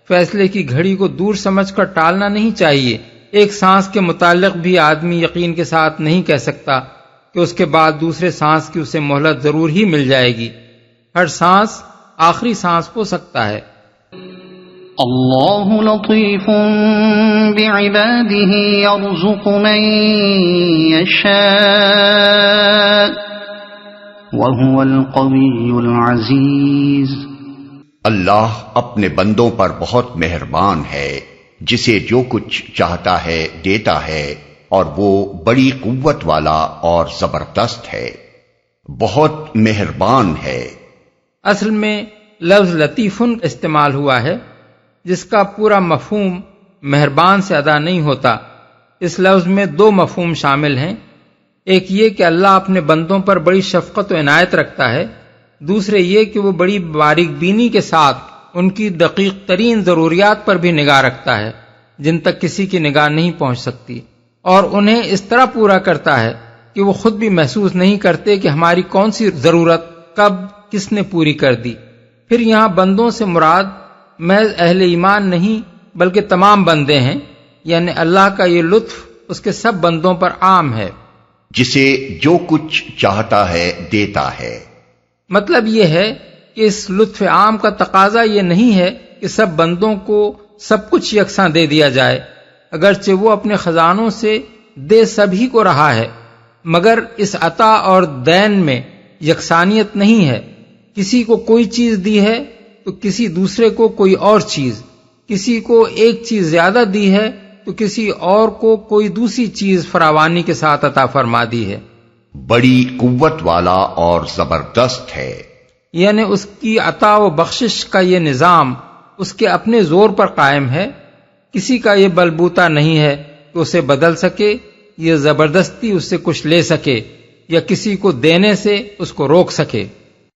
فیصلے کی گھڑی کو دور سمجھ کر ٹالنا نہیں چاہیے۔ ایک سانس کے متعلق بھی آدمی یقین کے ساتھ نہیں کہہ سکتا کہ اس کے بعد دوسرے سانس کی اسے مہلت ضرور ہی مل جائے گی۔ ہر سانس آخری سانس ہو سکتا ہے۔
اللہ لطیف بعباده يرزق من يشاء وهو القوی العزیز۔
اللہ اپنے بندوں پر بہت مہربان ہے، جسے جو کچھ چاہتا ہے دیتا ہے، اور وہ بڑی قوت والا اور زبردست ہے، بہت مہربان ہے۔
اصل میں لفظ لطیفن استعمال ہوا ہے جس کا پورا مفہوم مہربان سے ادا نہیں ہوتا۔ اس لفظ میں دو مفہوم شامل ہیں، ایک یہ کہ اللہ اپنے بندوں پر بڑی شفقت و عنایت رکھتا ہے، دوسرے یہ کہ وہ بڑی باریک بینی کے ساتھ ان کی دقیق ترین ضروریات پر بھی نگاہ رکھتا ہے جن تک کسی کی نگاہ نہیں پہنچ سکتی، اور انہیں اس طرح پورا کرتا ہے کہ وہ خود بھی محسوس نہیں کرتے کہ ہماری کون سی ضرورت کب کس نے پوری کر دی۔ پھر یہاں بندوں سے مراد محض اہل ایمان نہیں بلکہ تمام بندے ہیں، یعنی اللہ کا یہ لطف اس کے سب بندوں پر عام ہے۔
جسے جو کچھ چاہتا ہے دیتا ہے۔
مطلب یہ ہے کہ اس لطف عام کا تقاضا یہ نہیں ہے کہ سب بندوں کو سب کچھ یکساں دے دیا جائے، اگرچہ وہ اپنے خزانوں سے دے سبھی کو رہا ہے، مگر اس عطا اور دین میں یکسانیت نہیں ہے۔ کسی کو کوئی چیز دی ہے تو کسی دوسرے کو کوئی اور چیز، کسی کو ایک چیز زیادہ دی ہے تو کسی اور کو کوئی دوسری چیز فراوانی کے ساتھ عطا فرما دی ہے۔
بڑی قوت والا اور زبردست ہے۔
یعنی اس کی عطا و بخشش کا یہ نظام اس کے اپنے زور پر قائم ہے، کسی کا یہ بلبوتا نہیں ہے کہ اسے بدل سکے یا زبردستی اس سے کچھ لے سکے یا کسی کو دینے سے اس کو روک سکے۔